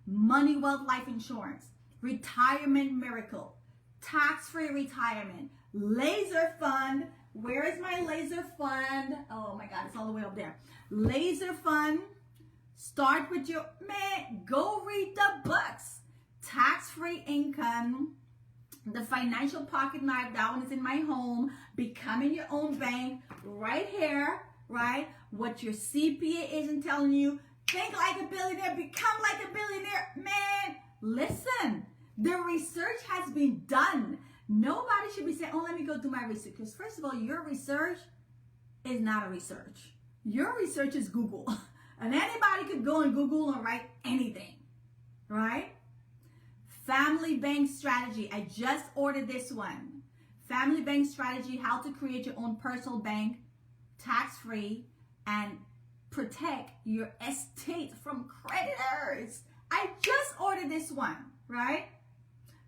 Money, Wealth, Life Insurance. Retirement Miracle. Tax-free retirement. Laser Fund. Where is my Laser Fund? Oh my God, it's all the way up there. Laser Fund. Start with your, man, go read the books. Tax-free income. The Financial Pocket Knife, that one is in my home. Becoming your own bank, right here, right? What your CPA isn't telling you. Think like a billionaire, become like a billionaire. Man, listen, the research has been done. Nobody should be saying, oh, let me go do my research. Because first of all, your research is not a research. Your research is Google. And anybody could go on Google and write anything, right? Family Bank Strategy. I just ordered this one. Family Bank Strategy, how to create your own personal bank, tax-free, and protect your estate from creditors. I just ordered this one, right?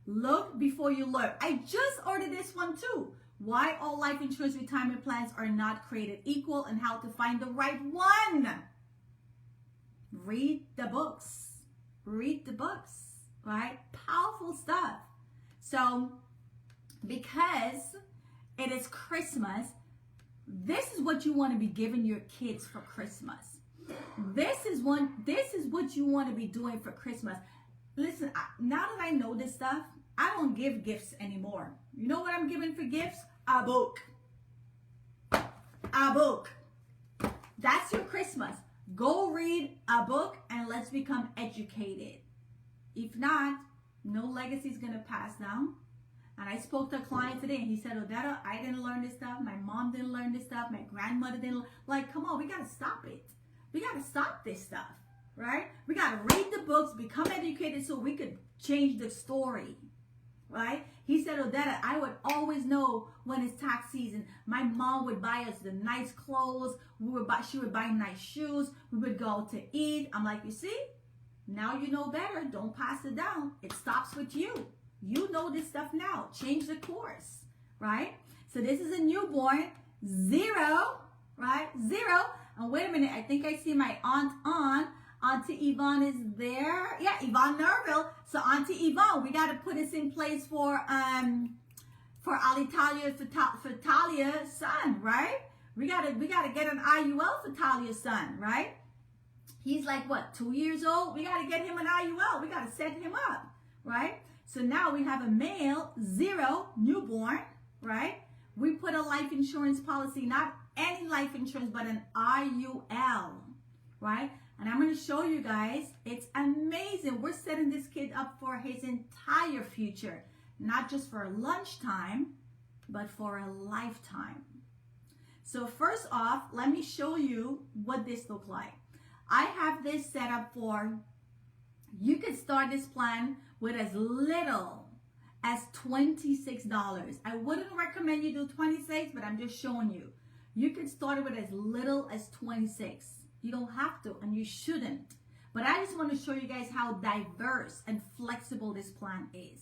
Look before you learn. I just ordered this one too. Why all life insurance retirement plans are not created equal and how to find the right one. Read the books. Read the books. Right? Powerful stuff. So, because it is Christmas, this is what you want to be giving your kids for Christmas. This is what you want to be doing for Christmas. Listen, now that I know this stuff, I don't give gifts anymore. You know what I'm giving for gifts? A book. A book. That's your Christmas. Go read a book and let's become educated. If not, no legacy is going to pass down. And I spoke to a client today and he said, Odetta, I didn't learn this stuff. My mom didn't learn this stuff. My grandmother didn't. Like, come on, we got to stop it. We got to stop this stuff, right? We got to read the books, become educated so we could change the story, right? He said, Odetta, I would always know when it's tax season. My mom would buy us the nice clothes. She would buy nice shoes. We would go to eat. I'm like, you see? Now you know better. Don't pass it down. It stops with you. You know this stuff now. Change the course, right? So this is a newborn, 0, right? 0. And wait a minute. I think I see my aunt on. Auntie Yvonne is there. Yeah, Yvonne Nerville. So Auntie Yvonne, we got to put this in place for Alitalia, for Talia's son, right? We gotta get an IUL for Talia's son, right? He's like, what, 2 years old? We got to get him an IUL. We got to set him up, right? So now we have a male, 0, newborn, right? We put a life insurance policy, not any life insurance, but an IUL, right? And I'm going to show you guys. It's amazing. We're setting this kid up for his entire future. Not just for lunchtime, but for a lifetime. So first off, let me show you what this looks like. I have this set up for, you can start this plan with as little as $26. I wouldn't recommend you do 26, but I'm just showing you. You can start it with as little as 26. You don't have to, and you shouldn't. But I just want to show you guys how diverse and flexible this plan is.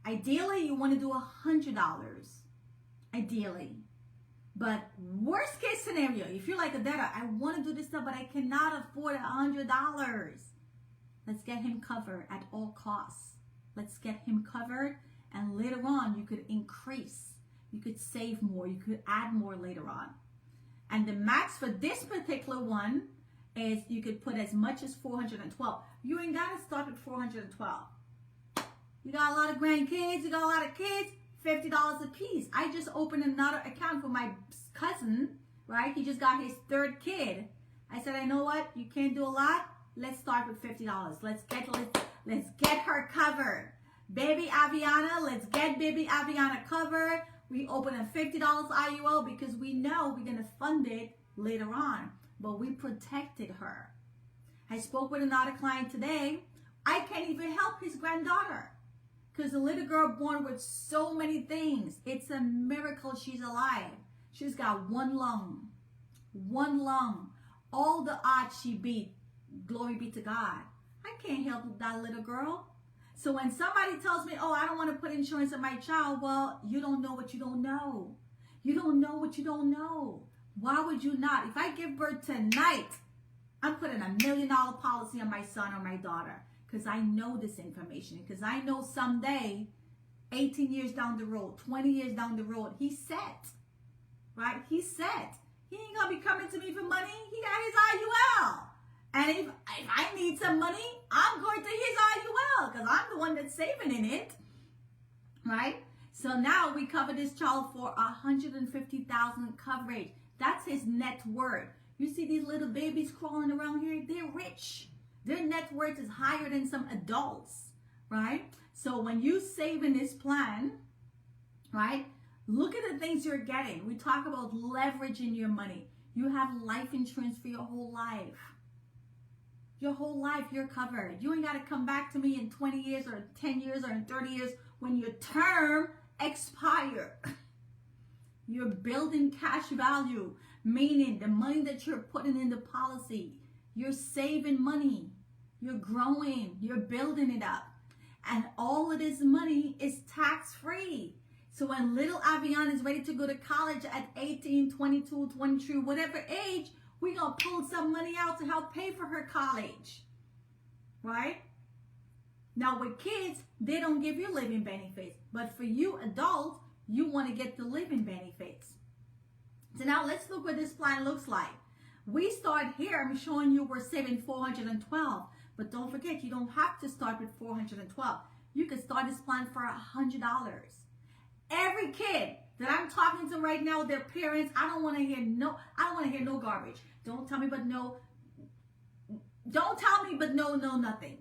Ideally, you want to do $100. Ideally. But worst case scenario, if you're like, Odetta, I want to do this stuff, but I cannot afford $100. Let's get him covered at all costs. Let's get him covered, and later on, you could increase. You could save more. You could add more later on. And the max for this particular one is you could put as much as $412. You ain't got to start at $412. You got a lot of grandkids. You got a lot of kids. $50 a piece. I just opened another account for my cousin, right? He just got his third kid. I said, I know what? You can't do a lot. Let's start with $50. Let's get her covered. Baby Aviana, let's get baby Aviana covered. We open a $50 IUL because we know we're going to fund it later on. But we protected her. I spoke with another client today. I can't even help his granddaughter. Because the little girl born with so many things. It's a miracle she's alive. She's got one lung. One lung. All the odds she beat. Glory be to God. I can't help that little girl. So when somebody tells me, oh, I don't want to put insurance on my child. Well, you don't know what you don't know. You don't know what you don't know. Why would you not? If I give birth tonight, I'm putting $1 million policy on my son or my daughter. Because I know this information. Because I know someday, 18 years down the road, 20 years down the road, he's set. Right? He's set. He ain't going to be coming to me for money. He got his IUL. And if I need some money, I'm going to his IUL. Because I'm the one that's saving in it. Right? So now we cover this child for $150,000 coverage. That's his net worth. You see these little babies crawling around here? They're rich. Their net worth is higher than some adults, right? So when you save in this plan, right, look at the things you're getting. We talk about leveraging your money. You have life insurance for your whole life. Your whole life, you're covered. You ain't got to come back to me in 20 years or 10 years or in 30 years when your term expires. You're building cash value, meaning the money that you're putting in the policy. You're saving money. You're growing. You're building it up. And all of this money is tax-free. So when little Aviana is ready to go to college at 18, 22, 23, whatever age, we're going to pull some money out to help pay for her college. Right? Now with kids, they don't give you living benefits. But for you adults, you want to get the living benefits. So now let's look what this plan looks like. We start here, I'm showing you we're saving $412. But don't forget, you don't have to start with $412. You can start this plan for $100. Every kid that I'm talking to right now, their parents, I don't want to hear no garbage. Don't tell me but no. Don't tell me but no, nothing.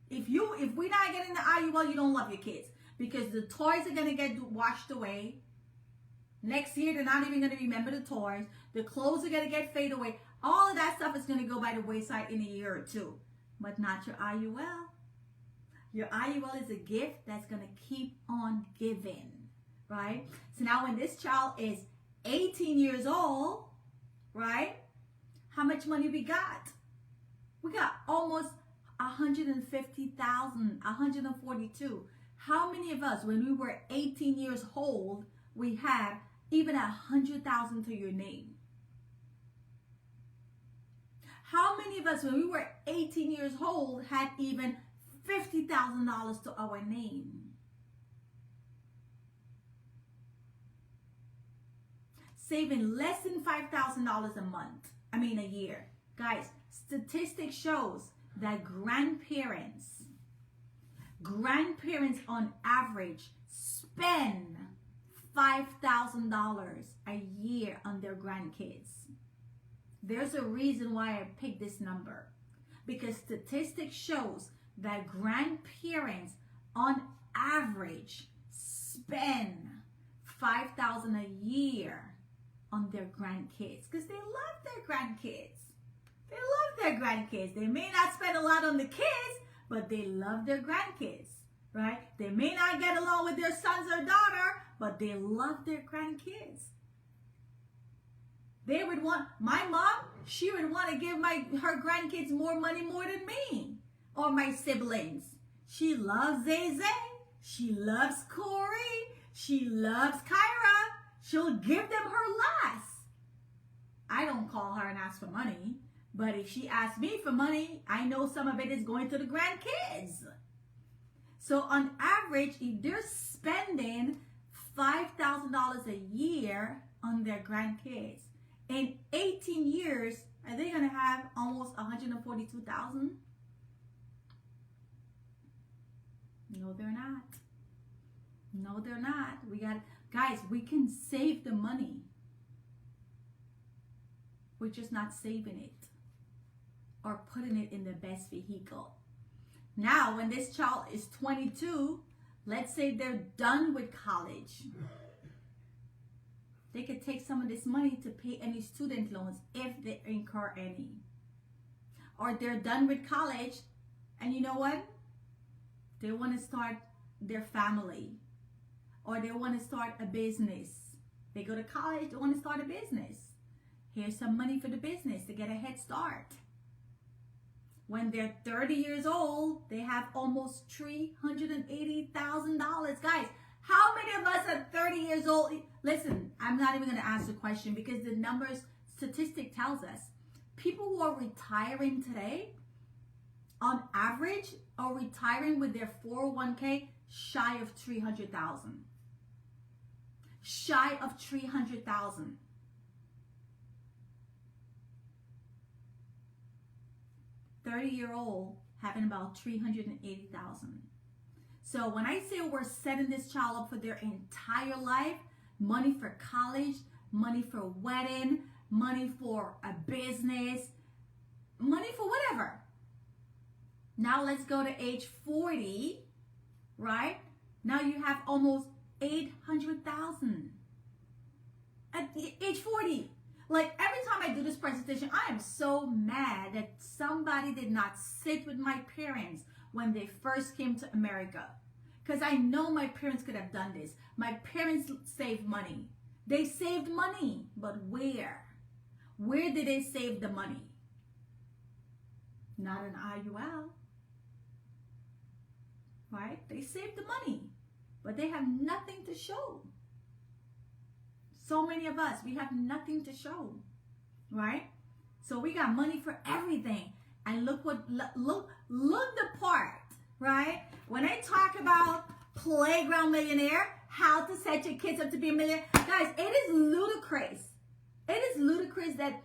If we're not getting the IUL, you don't love your kids. Because the toys are going to get washed away. Next year, they're not even going to remember the toys. The clothes are going to get fade away. All of that stuff is going to go by the wayside in a year or two. But not your IUL. Your IUL is a gift that's going to keep on giving. Right? So now when this child is 18 years old, right? How much money we got? We got almost 150,000, 142. How many of us, when we were 18 years old, we had even 100,000 to your name? How many of us, when we were 18 years old, had even $50,000 to our name? Saving less than $5,000 a year. Guys, statistics shows that grandparents on average spend $5,000 a year on their grandkids. There's a reason why I picked this number. Because statistics shows that grandparents on average spend $5,000 a year on their grandkids because they love their grandkids. They love their grandkids. They may not spend a lot on the kids, but they love their grandkids, right? They may not get along with their sons or daughter, but they love their grandkids. They would want, my mom, she would want to give her grandkids more money more than me or my siblings. She loves Zay Zay. She loves Corey. She loves Kyra. She'll give them her last. I don't call her and ask for money, but if she asks me for money, I know some of it is going to the grandkids. So on average, if they're spending $5,000 a year on their grandkids, in 18 years, are they going to have almost $142,000? No, they're not. No, they're not. Guys, we can save the money. We're just not saving it or putting it in the best vehicle. Now, when this child is 22, let's say they're done with college. They could take some of this money to pay any student loans if they incur any. Or they're done with college and you know what? They want to start their family or they want to start a business. They go to college, they want to start a business. Here's some money for the business to get a head start. When they're 30 years old, they have almost $380,000. Guys, how many of us are 30 years old? Listen, I'm not even going to ask the question because the numbers, statistic tells us. People who are retiring today, on average, are retiring with their 401k shy of $300,000. Shy of $300,000. 30-year-old having about $380,000. So when I say we're setting this child up for their entire life, money for college, money for a wedding, money for a business, money for whatever. Now let's go to age 40, right? Now you have almost $800,000 at age 40. Like every time I do this presentation, I am so mad that somebody did not sit with my parents when they first came to America. Because I know my parents could have done this. My parents saved money. They saved money, but where? Where did they save the money? Not an IUL. Right? They saved the money, but they have nothing to show. So many of us, we have nothing to show, right? So we got money for everything. And look the part, right? When I talk about Playground Millionaire, how to set your kids up to be a millionaire. Guys, it is ludicrous. It is ludicrous that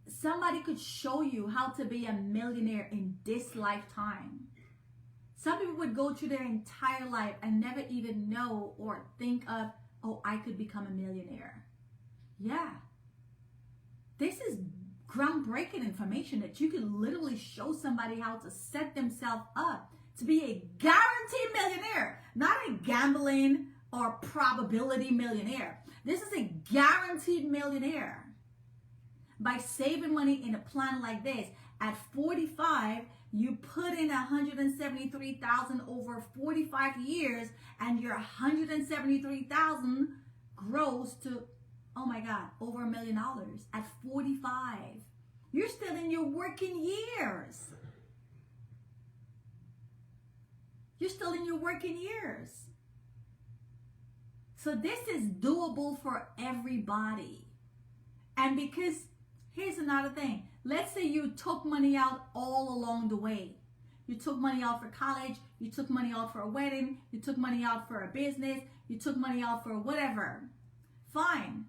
somebody could show you how to be a millionaire in this lifetime. Some people would go through their entire life and never even know or think of, oh, I could become a millionaire. Yeah. This is groundbreaking information that you can literally show somebody how to set themselves up to be a guaranteed millionaire, not a gambling or probability millionaire. This is a guaranteed millionaire. By saving money in a plan like this, at 45, you put in $173,000 over 45 years, and your $173,000 grows to, oh my God, over $1 million at 45. You're still in your working years. You're still in your working years. So this is doable for everybody. And because, here's another thing. Let's say you took money out all along the way. You took money out for college. You took money out for a wedding. You took money out for a business. You took money out for whatever. Fine.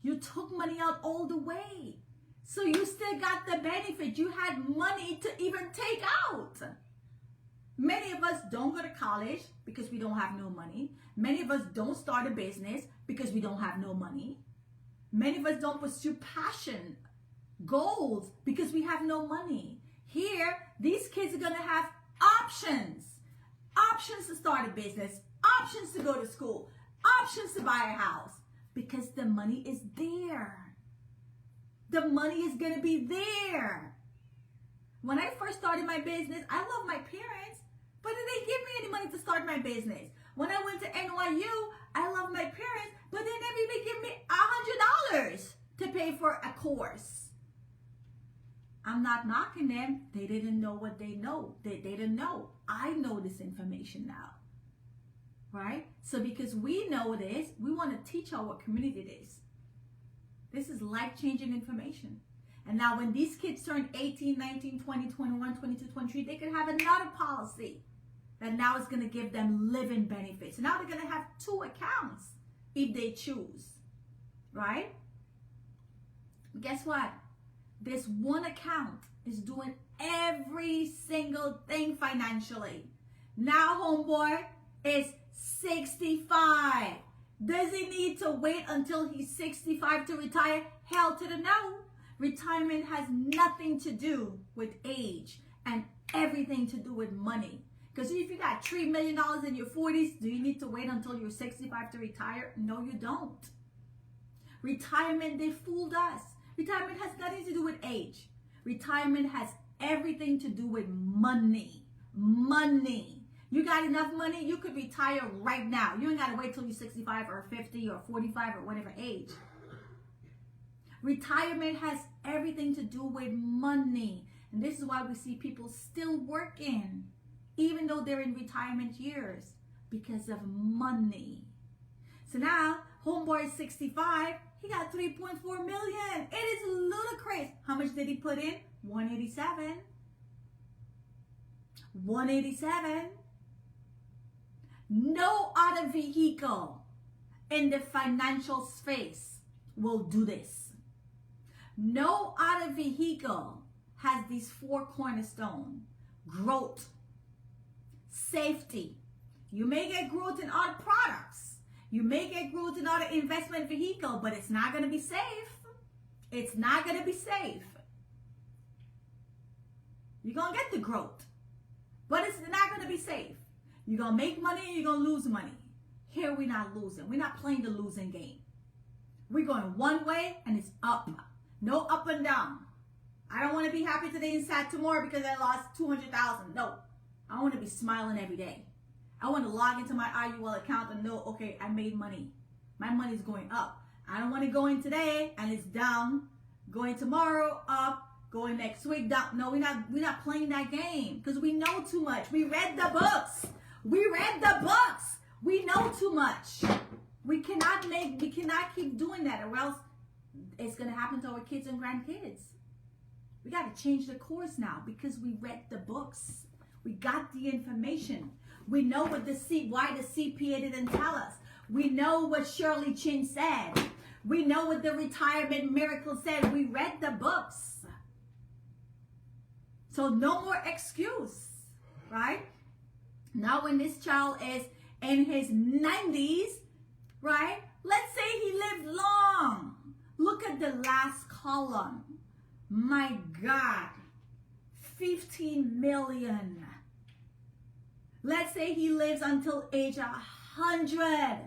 You took money out all the way. So you still got the benefit. You had money to even take out. Many of us don't go to college because we don't have no money. Many of us don't start a business because we don't have no money. Many of us don't pursue passion goals because we have no money. Here, these kids are going to have options. Options to start a business, options to go to school, options to buy a house because the money is there. The money is going to be there. When I first started my business, I love my parents, but they didn't give me any money to start my business. When I went to NYU, I love my parents, but they never even give me $100 to pay for a course. I'm not knocking them. They didn't know what they know. They didn't know. I know this information now. Right? So because we know this, we want to teach our community this. This is life-changing information. And now when these kids turn 18, 19, 20, 21, 22, 23, they could have another policy that now is going to give them living benefits. Now they're going to have 2 accounts if they choose. Right? Guess what? This one account is doing every single thing financially. Now homeboy is 65. Does he need to wait until he's 65 to retire? Hell to the no. Retirement has nothing to do with age and everything to do with money. Because if you got $3 million in your 40s, do you need to wait until you're 65 to retire? No, you don't. Retirement, they fooled us. Retirement has nothing to do with age. Retirement has everything to do with money. Money. You got enough money, you could retire right now. You ain't got to wait till you're 65 or 50 or 45 or whatever age. Retirement has everything to do with money. And this is why we see people still working, even though they're in retirement years, because of money. So now, homeboy is 65. He got 3.4 million. It is ludicrous. How much did he put in? 187. 187. No other vehicle in the financial space will do this. No other vehicle has these 4 cornerstones. Growth, safety. You may get growth in other products. You may get growth in other investment vehicle, but it's not going to be safe. It's not going to be safe. You're going to get the growth, but it's not going to be safe. You're going to make money and you're going to lose money. Here we're not losing. We're not playing the losing game. We're going one way and it's up. No up and down. I don't want to be happy today and sad tomorrow because I lost $200,000. No. I want to be smiling every day. I want to log into my IUL account and know, okay, I made money. My money's going up. I don't want to go in today and it's down. Going tomorrow, up. Going next week, down. No, we're not playing that game because we know too much. We read the books. We read the books. We know too much. We cannot keep doing that, or else it's going to happen to our kids and grandkids. We got to change the course now because we read the books. We got the information. We know what why the CPA didn't tell us. We know what Shirley Chin said. We know what the retirement miracle said. We read the books. So no more excuse, right? Now when this child is in his 90s, right? Let's say he lived long. Look at the last column. My God, 15 million. Let's say he lives until age 100.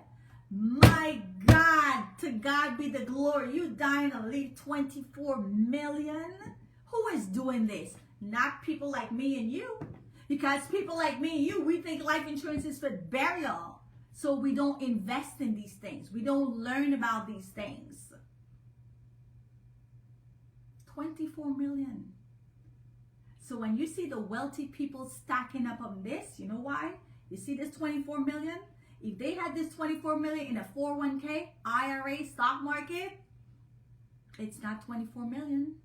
My God, to God be the glory. You dying to leave 24 million? Who is doing this? Not people like me and you. Because people like me and you, we think life insurance is for burial. So we don't invest in these things. We don't learn about these things. 24 million. So when you see the wealthy people stacking up on this, you know why? You see this 24 million? If they had this 24 million in a 401k, IRA, stock market, it's not 24 million.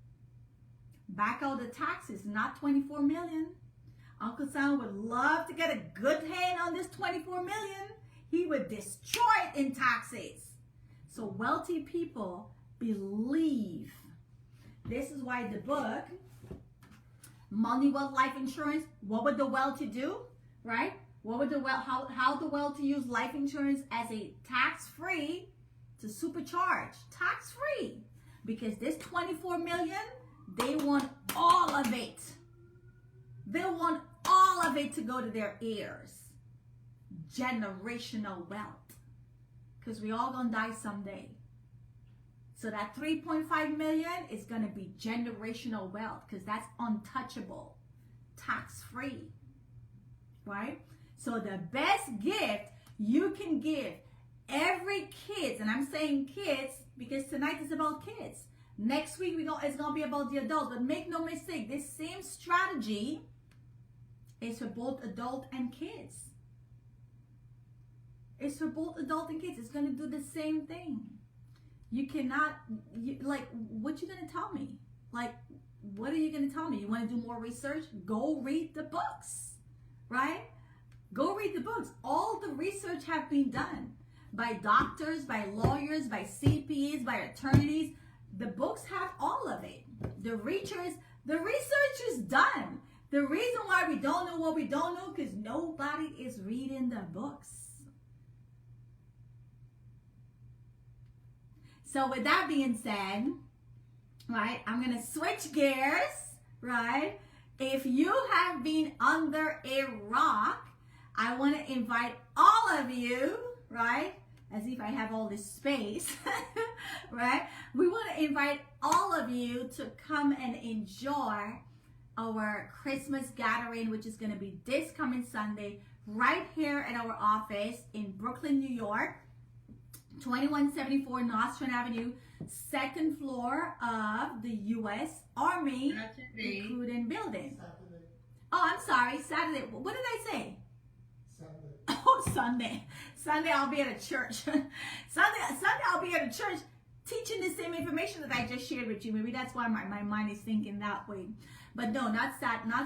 Back out the taxes, not 24 million. Uncle Sam would love to get a good hand on this 24 million. He would destroy it in taxes. So wealthy people believe. This is why the book, Money, Wealth, Life Insurance, what would the wealthy do, right? What would how the wealthy use life insurance as a tax-free to supercharge, tax-free. because this 24 million, they want all of it. They want all of it to go to their heirs. Generational wealth. Because we all gonna die someday. So that 3.5 million is gonna be generational wealth, because that's untouchable, tax-free, right? So the best gift you can give every kid, and I'm saying kids because tonight is about kids. Next week it's gonna be about the adults. But make no mistake, this same strategy is for both adult and kids. It's for both adult and kids. It's gonna do the same thing. You cannot, like, what you gonna tell me? Like, what are you gonna tell me? You wanna do more research? Go read the books, right? Go read the books. All the research have been done by doctors, by lawyers, by CPAs, by attorneys. The books have all of it. The research is done. The reason why we don't know what we don't know, because nobody is reading the books. So with that being said, right, I'm going to switch gears, right? If you have been under a rock, I want to invite all of you, right? As if I have all this space, right? We want to invite all of you to come and enjoy our Christmas gathering, which is going to be this coming Sunday, right here at our office in Brooklyn, New York, 2174 Nostrand Avenue, second floor of the U.S. Army Recruiting Building. Saturday. Oh, I'm sorry, Saturday. What did I say? Saturday. Oh, Sunday. Sunday I'll be at a church. Sunday I'll be at a church teaching the same information that I just shared with you. Maybe that's why my mind is thinking that way. But no, not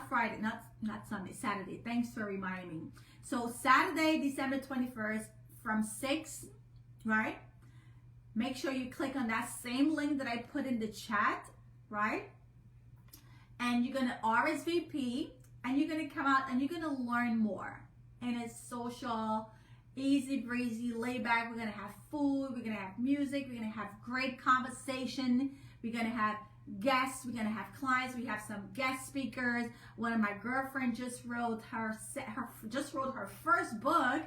Friday, not Sunday, Saturday. Thanks for reminding me. So Saturday, December 21st from 6, right? Make sure you click on that same link that I put in the chat, right? And you're going to RSVP, and you're going to come out and you're going to learn more. And it's social, easy breezy, laid back. We're going to have food, we're going to have music, we're going to have great conversation, we're going to have guests, we're going to have clients, we have some guest speakers. One of my girlfriends just wrote her first book,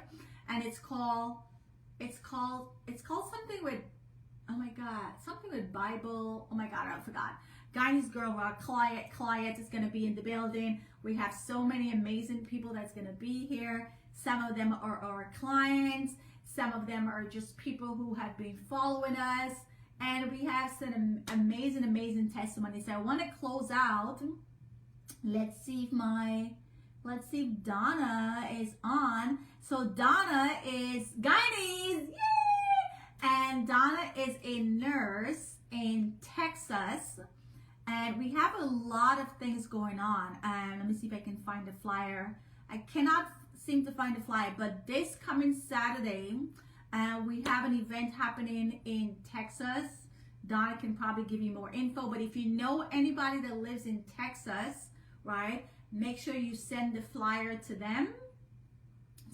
and it's called something with, oh my God, something with Bible. Oh my God, I forgot. Guys, girl, Client is going to be in the building. We have so many amazing people that's going to be here. Some of them are our clients. Some of them are just people who have been following us. And we have some amazing testimonies. So I want to close out. Let's see if Donna is on. So Donna is Guyanese, yay! And Donna is a nurse in Texas. And we have a lot of things going on. Let me see if I can find the flyer. I cannot seem to find the flyer, but this coming Saturday, we have an event happening in Texas. Donna can probably give you more info, but if you know anybody that lives in Texas, right, make sure you send the flyer to them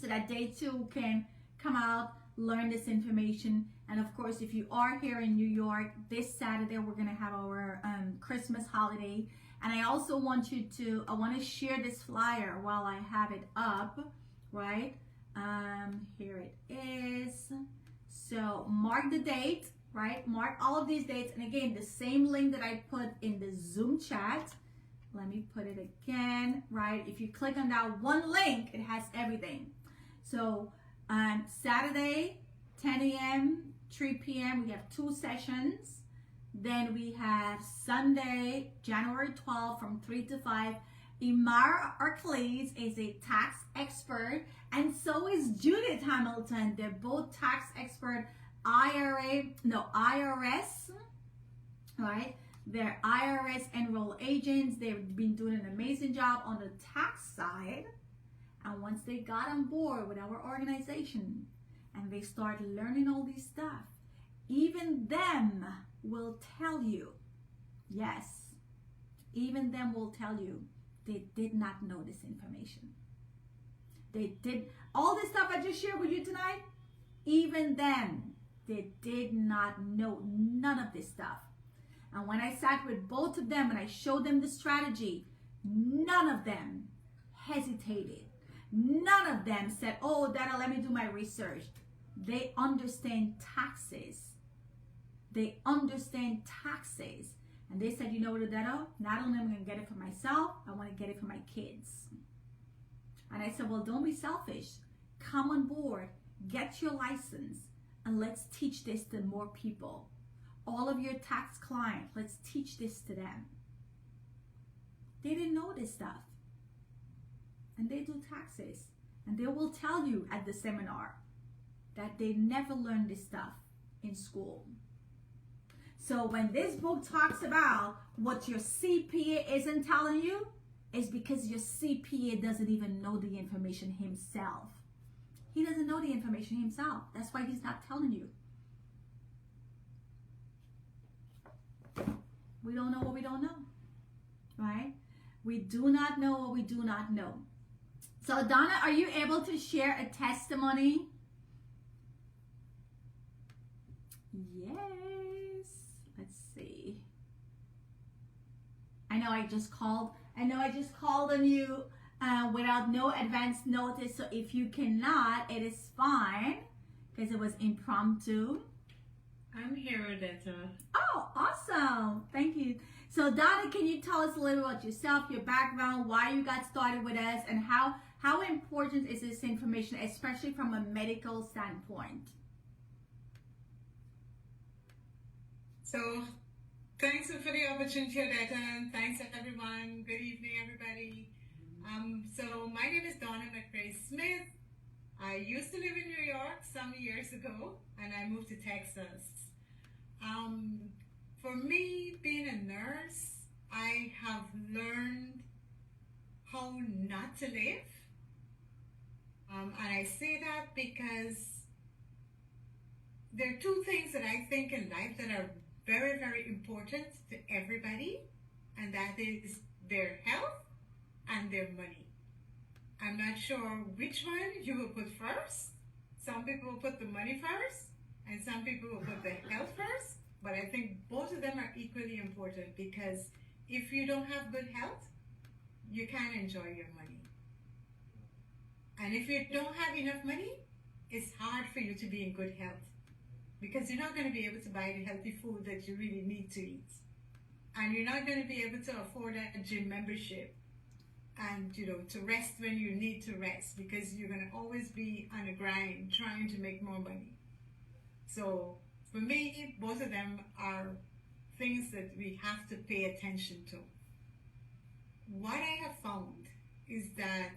so that they too can come out, learn this information. And of course, if you are here in New York, this Saturday, we're going to have our Christmas holiday. And I also want I want to share this flyer while I have it up, right? Here it is. So mark the date, right? Mark all of these dates. And again, the same link that I put in the Zoom chat. Let me put it again, right? If you click on that one link, it has everything. So Saturday, 10 a.m., 3 p.m., we have 2 sessions. Then we have Sunday, January 12th from 3 to 5. Imara Arcles is a tax expert, and so is Judith Hamilton. They're both tax expert, IRS, right? They're IRS enrolled agents. They've been doing an amazing job on the tax side. And once they got on board with our organization and they start learning all this stuff, even them will tell you, yes, even them will tell you they did not know this information. They did, all this stuff I just shared with you tonight, even them, they did not know none of this stuff. And when I sat with both of them and I showed them the strategy, none of them hesitated. None of them said, oh, Dada, let me do my research. They understand taxes. They understand taxes. And they said, you know what, Dada? Not only am I going to get it for myself, I want to get it for my kids. And I said, well, don't be selfish. Come on board, get your license, and let's teach this to more people. All of your tax clients, let's teach this to them. They didn't know this stuff. And they do taxes. And they will tell you at the seminar that they never learned this stuff in school. So when this book talks about what your CPA isn't telling you, it's because your CPA doesn't even know the information himself. He doesn't know the information himself. That's why he's not telling you. We don't know what we don't know, right? We do not know what we do not know. So Donna, are you able to share a testimony? Yes. Let's see. I know I just called on you without no advance notice. So if you cannot, it is fine because it was impromptu. I'm here, Odetta. Oh, awesome. Thank you. So Donna, can you tell us a little about yourself, your background, why you got started with us, and how important is this information, especially from a medical standpoint? So, thanks for the opportunity, Odetta, and thanks everyone. Good evening, everybody. So my name is Donna McRae Smith. I used to live in New York some years ago, and I moved to Texas. For me, being a nurse, I have learned how not to live. And I say that because there are two things that I think in life that are very, very important to everybody, and that is their health and their money. I'm not sure which one you will put first. Some people will put the money first, and some people will put the health first, but I think both of them are equally important, because if you don't have good health, you can't enjoy your money. And if you don't have enough money, it's hard for you to be in good health, because you're not going to be able to buy the healthy food that you really need to eat. And you're not going to be able to afford a gym membership and, to rest when you need to rest, because you're going to always be on a grind trying to make more money. So for me, both of them are things that we have to pay attention to. What I have found is that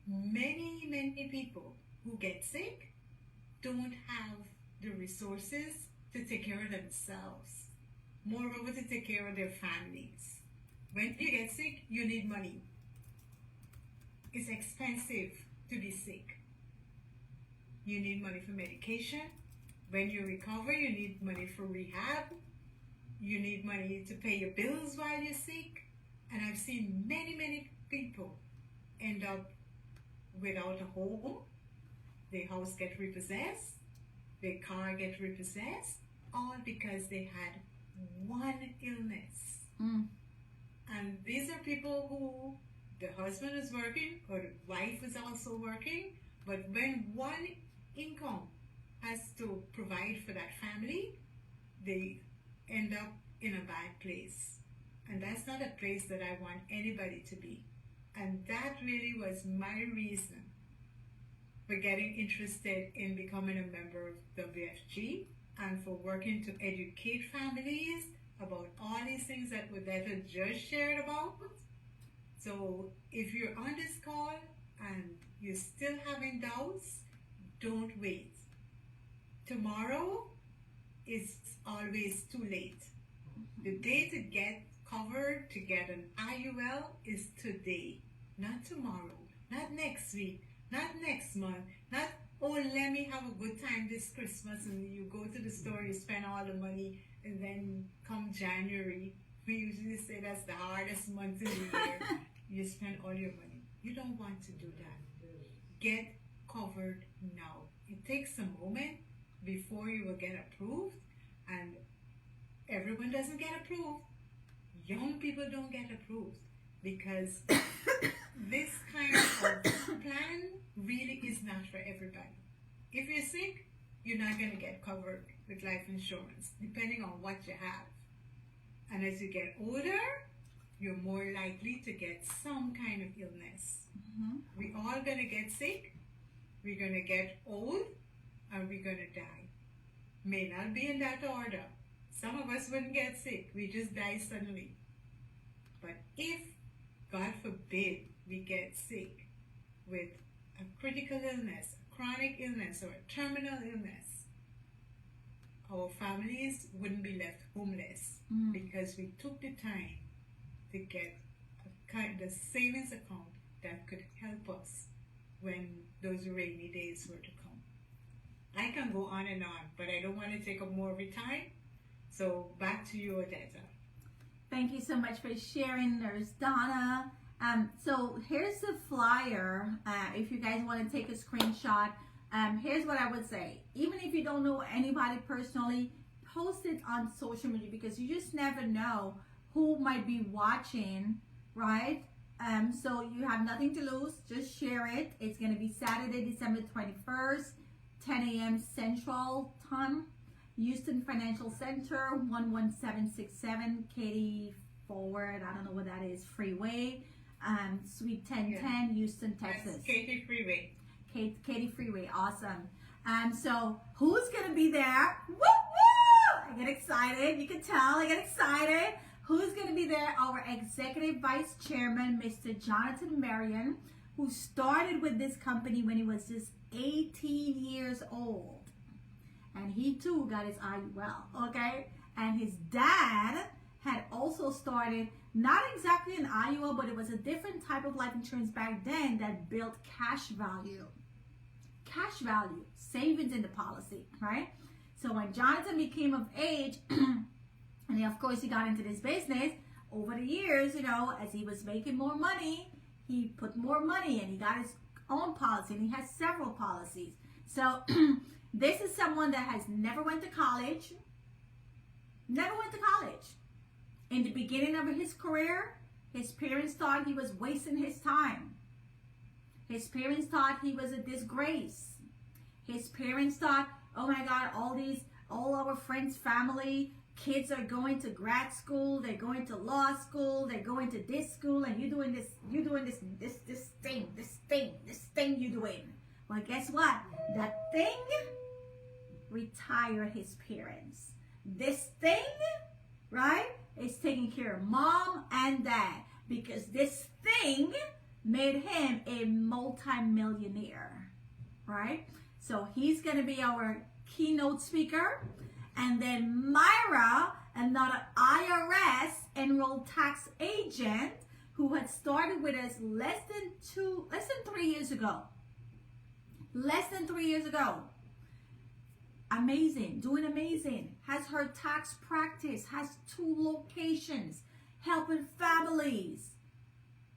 many people who get sick don't have the resources to take care of themselves, moreover to take care of their families. When you get sick, you need money. It's expensive to be sick. You need money for medication. When you recover, you need money for rehab. You need money to pay your bills while you're sick. And I've seen many people end up without a home. Their house get repossessed. Their car get repossessed. All because they had one illness. And these are people who the husband is working or the wife is also working, but when one income has to provide for that family, they end up in a bad place. And that's not a place that I want anybody to be. And that really was my reason for getting interested in becoming a member of WFG and for working to educate families about all these things that Odetta just shared about. So if you're on this call and you're still having doubts, don't wait. Tomorrow is always too late. The day to get covered, to get an IUL is today, not tomorrow, not next week, not next month, not, oh, let me have a good time this Christmas, and you go to the store, you spend all the money, and then come January, we usually say that's the hardest month in the year, you spend all your money. You don't want to do that. Get covered now. It takes a moment before you will get approved, and everyone doesn't get approved. Young people don't get approved because this kind of plan really is not for everybody. If you're sick, you're not going to get covered with life insurance, depending on what you have. And as you get older, you're more likely to get some kind of illness. We're all going to get sick, we're going to get old, and we're going to die. May not be in that order. Some of us wouldn't get sick, we just die suddenly. But if, God forbid, we get sick with a critical illness, a chronic illness, or a terminal illness, our families wouldn't be left homeless because we took the time to get a kind of savings account that could help us when those rainy days were to come. I can go on and on, but I don't want to take up more of your time. So back to you, Odetta. Thank you so much for sharing, Nurse Donna. So here's the flyer. If you guys want to take a screenshot, here's what I would say. Even if you don't know anybody personally, post it on social media because you just never know who might be watching, right? So you have nothing to lose. Just share it. It's going to be Saturday, December 21st, 10 a.m. Central Time. Houston Financial Center, 11767 Katy Forward, I don't know what that is, Freeway, Suite 1010, Houston, Texas. That's Katy Freeway. Katy Freeway, awesome. So who's going to be there? Woo woo! I get excited. You can tell I get excited. Who's going to be there? Our Executive Vice Chairman, Mr. Jonathan Marion, who started with this company when he was just 18 years old. And he too got his IUL, okay? And his dad had also started, not exactly an IUL, but it was a different type of life insurance back then that built cash value. Cash value, savings in the policy, right? So when Jonathan became of age, and of course he got into this business, over the years, you know, as he was making more money, he put more money and he got his own policy, and he has several policies. So this is someone that has never went to college. Never went to college. In the beginning of his career, his parents thought he was wasting his time. His parents thought he was a disgrace. His parents thought, oh my God, all our friends, family, kids are going to grad school, they're going to law school, they're going to this school, and you're doing this thing you're doing. Well, guess what? That thing retired his parents. This thing, right, is taking care of mom and dad, because this thing made him a multi-millionaire, right? So he's going to be our keynote speaker. And then Myra, another IRS enrolled tax agent who had started with us less than 3 years ago. Less than 3 years ago. Amazing, doing amazing. Has her tax practice, has 2 locations, helping families.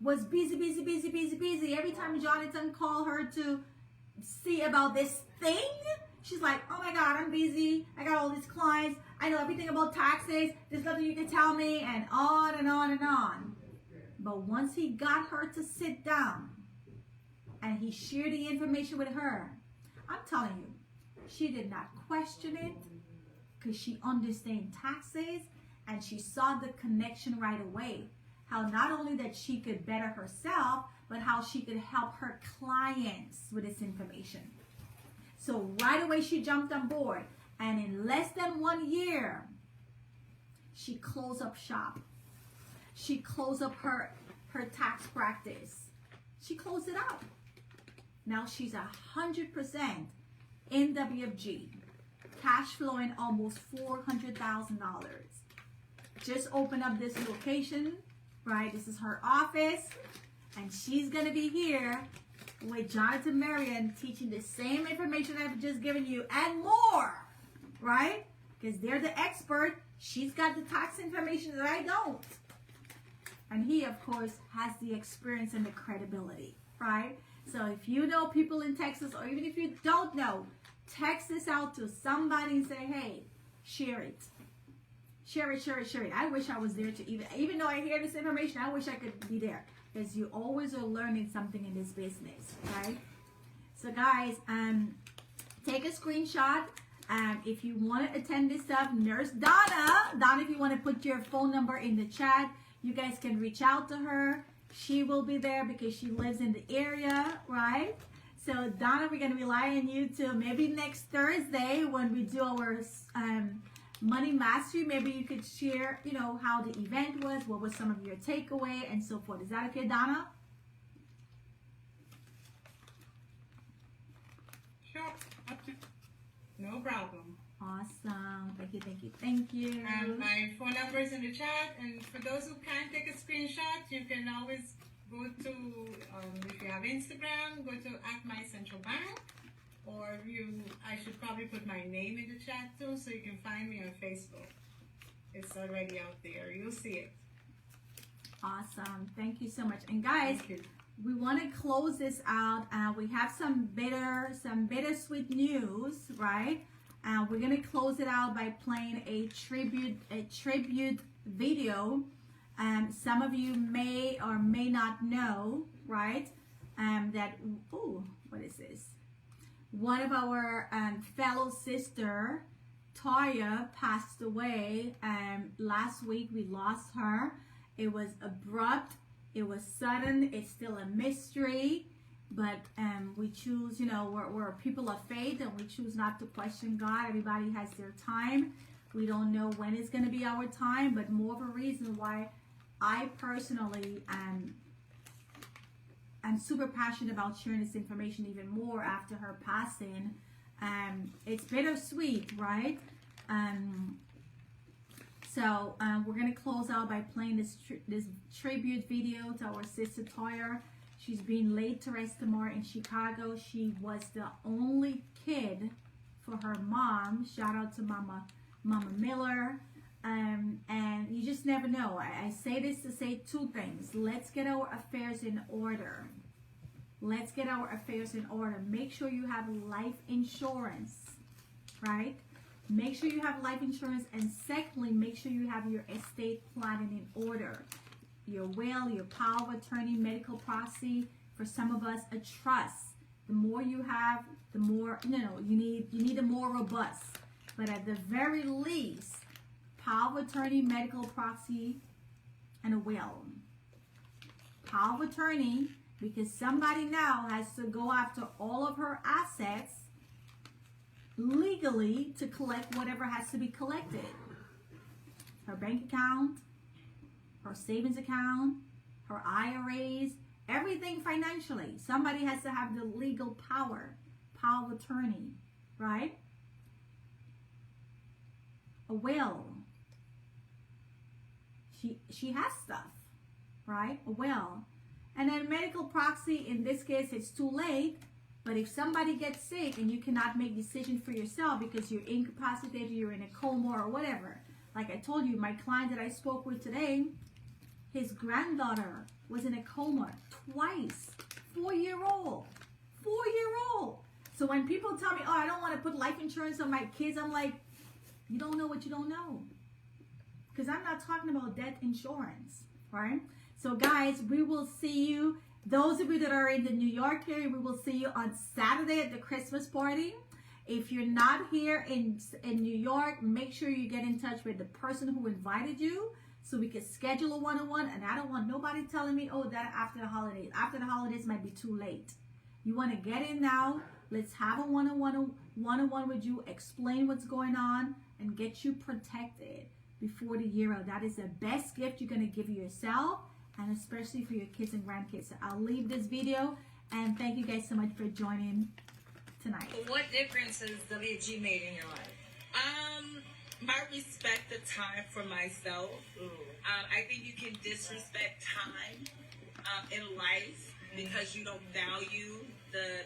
Was busy. Every time Jonathan called her to see about this thing, she's like, oh my God, I'm busy. I got all these clients. I know everything about taxes. There's nothing you can tell me, and on and on and on. But once he got her to sit down and he shared the information with her, I'm telling you, she did not question it because she understands taxes, and she saw the connection right away. How not only that she could better herself, but how she could help her clients with this information. So right away she jumped on board, and in less than 1 year, she closed up shop. She closed up her tax practice. She closed it up. Now she's 100% in WFG, cash flowing almost $400,000. Just opened up this location, right? This is her office, and she's gonna be here with Jonathan Marion teaching the same information I've just given you and more, right? Because they're the expert. She's got the tax information that I don't. And he, of course, has the experience and the credibility, right? So if you know people in Texas, or even if you don't know, text this out to somebody and say, hey, share it. Share it, share it, share it. I wish I was there to even though I hear this information, I wish I could be there, because you always are learning something in this business, right? So guys, take a screenshot. If you want to attend this stuff, Nurse Donna, if you want to put your phone number in the chat, you guys can reach out to her. She will be there because she lives in the area, right? So Donna, we're going to rely on you to maybe next Thursday when we do our Money Mastery. Maybe you could share, you know, how the event was, what was some of your takeaway, and so forth. Is that okay, Donna? Sure. No problem. Awesome. Thank you, thank you, thank you. My phone number is in the chat, and for those who can't take a screenshot, you can always go to, if you have Instagram, go to @mycentralbank, or I should probably put my name in the chat too, so you can find me on Facebook. It's already out there. You'll see it. Awesome. Thank you so much. And guys, Thank you. we want to close this out. We have some bittersweet news, right? We're gonna close it out by playing a tribute video. Some of you may or may not know, right? That what is this? One of our fellow sister, Toya, passed away. Last week we lost her. It was abrupt. It was sudden. It's still a mystery. But we choose, you know, we're people of faith, and we choose not to question God. Everybody has their time. We don't know when it's going to be our time, but more of a reason why I personally I'm super passionate about sharing this information even more after her passing. It's bittersweet, right? So we're going to close out by playing this tribute video to our sister Toya. She's being laid to rest tomorrow in Chicago. She was the only kid for her mom. Shout out to Mama Miller. And you just never know. I say this to say two things. Let's get our affairs in order. Let's get our affairs in order. Make sure you have life insurance, right? Make sure you have life insurance. And secondly, make sure you have your estate planning in order. Your will, your power of attorney, medical proxy, for some of us, a trust. The more you have, the more, you need a more robust. But at the very least, power of attorney, medical proxy, and a will. Power of attorney, because somebody now has to go after all of her assets legally to collect whatever has to be collected. Her bank account, her savings account, her IRAs, everything financially. Somebody has to have the legal power of attorney, right? A will. She has stuff, right? A will. And then medical proxy, in this case, it's too late. But if somebody gets sick and you cannot make decisions for yourself because you're incapacitated, you're in a coma or whatever. Like I told you, my client that I spoke with today, his granddaughter was in a coma twice. 4-year-old. 4-year-old. So when people tell me, oh, I don't want to put life insurance on my kids, I'm like, you don't know what you don't know. Because I'm not talking about death insurance, right? So guys, we will see you. Those of you that are in the New York area, we will see you on Saturday at the Christmas party. If you're not here in New York, make sure you get in touch with the person who invited you so we can schedule a one-on-one. And I don't want nobody telling me, oh, that after the holidays. After the holidays might be too late. You want to get in now. Let's have a one-on-one with you, explain what's going on, and get you protected before the year out. That is the best gift you're going to give yourself, and especially for your kids and grandkids. So I'll leave this video, and thank you guys so much for joining tonight. What difference has WG made in your life? I respect the time for myself. I think you can disrespect time in life because you don't value the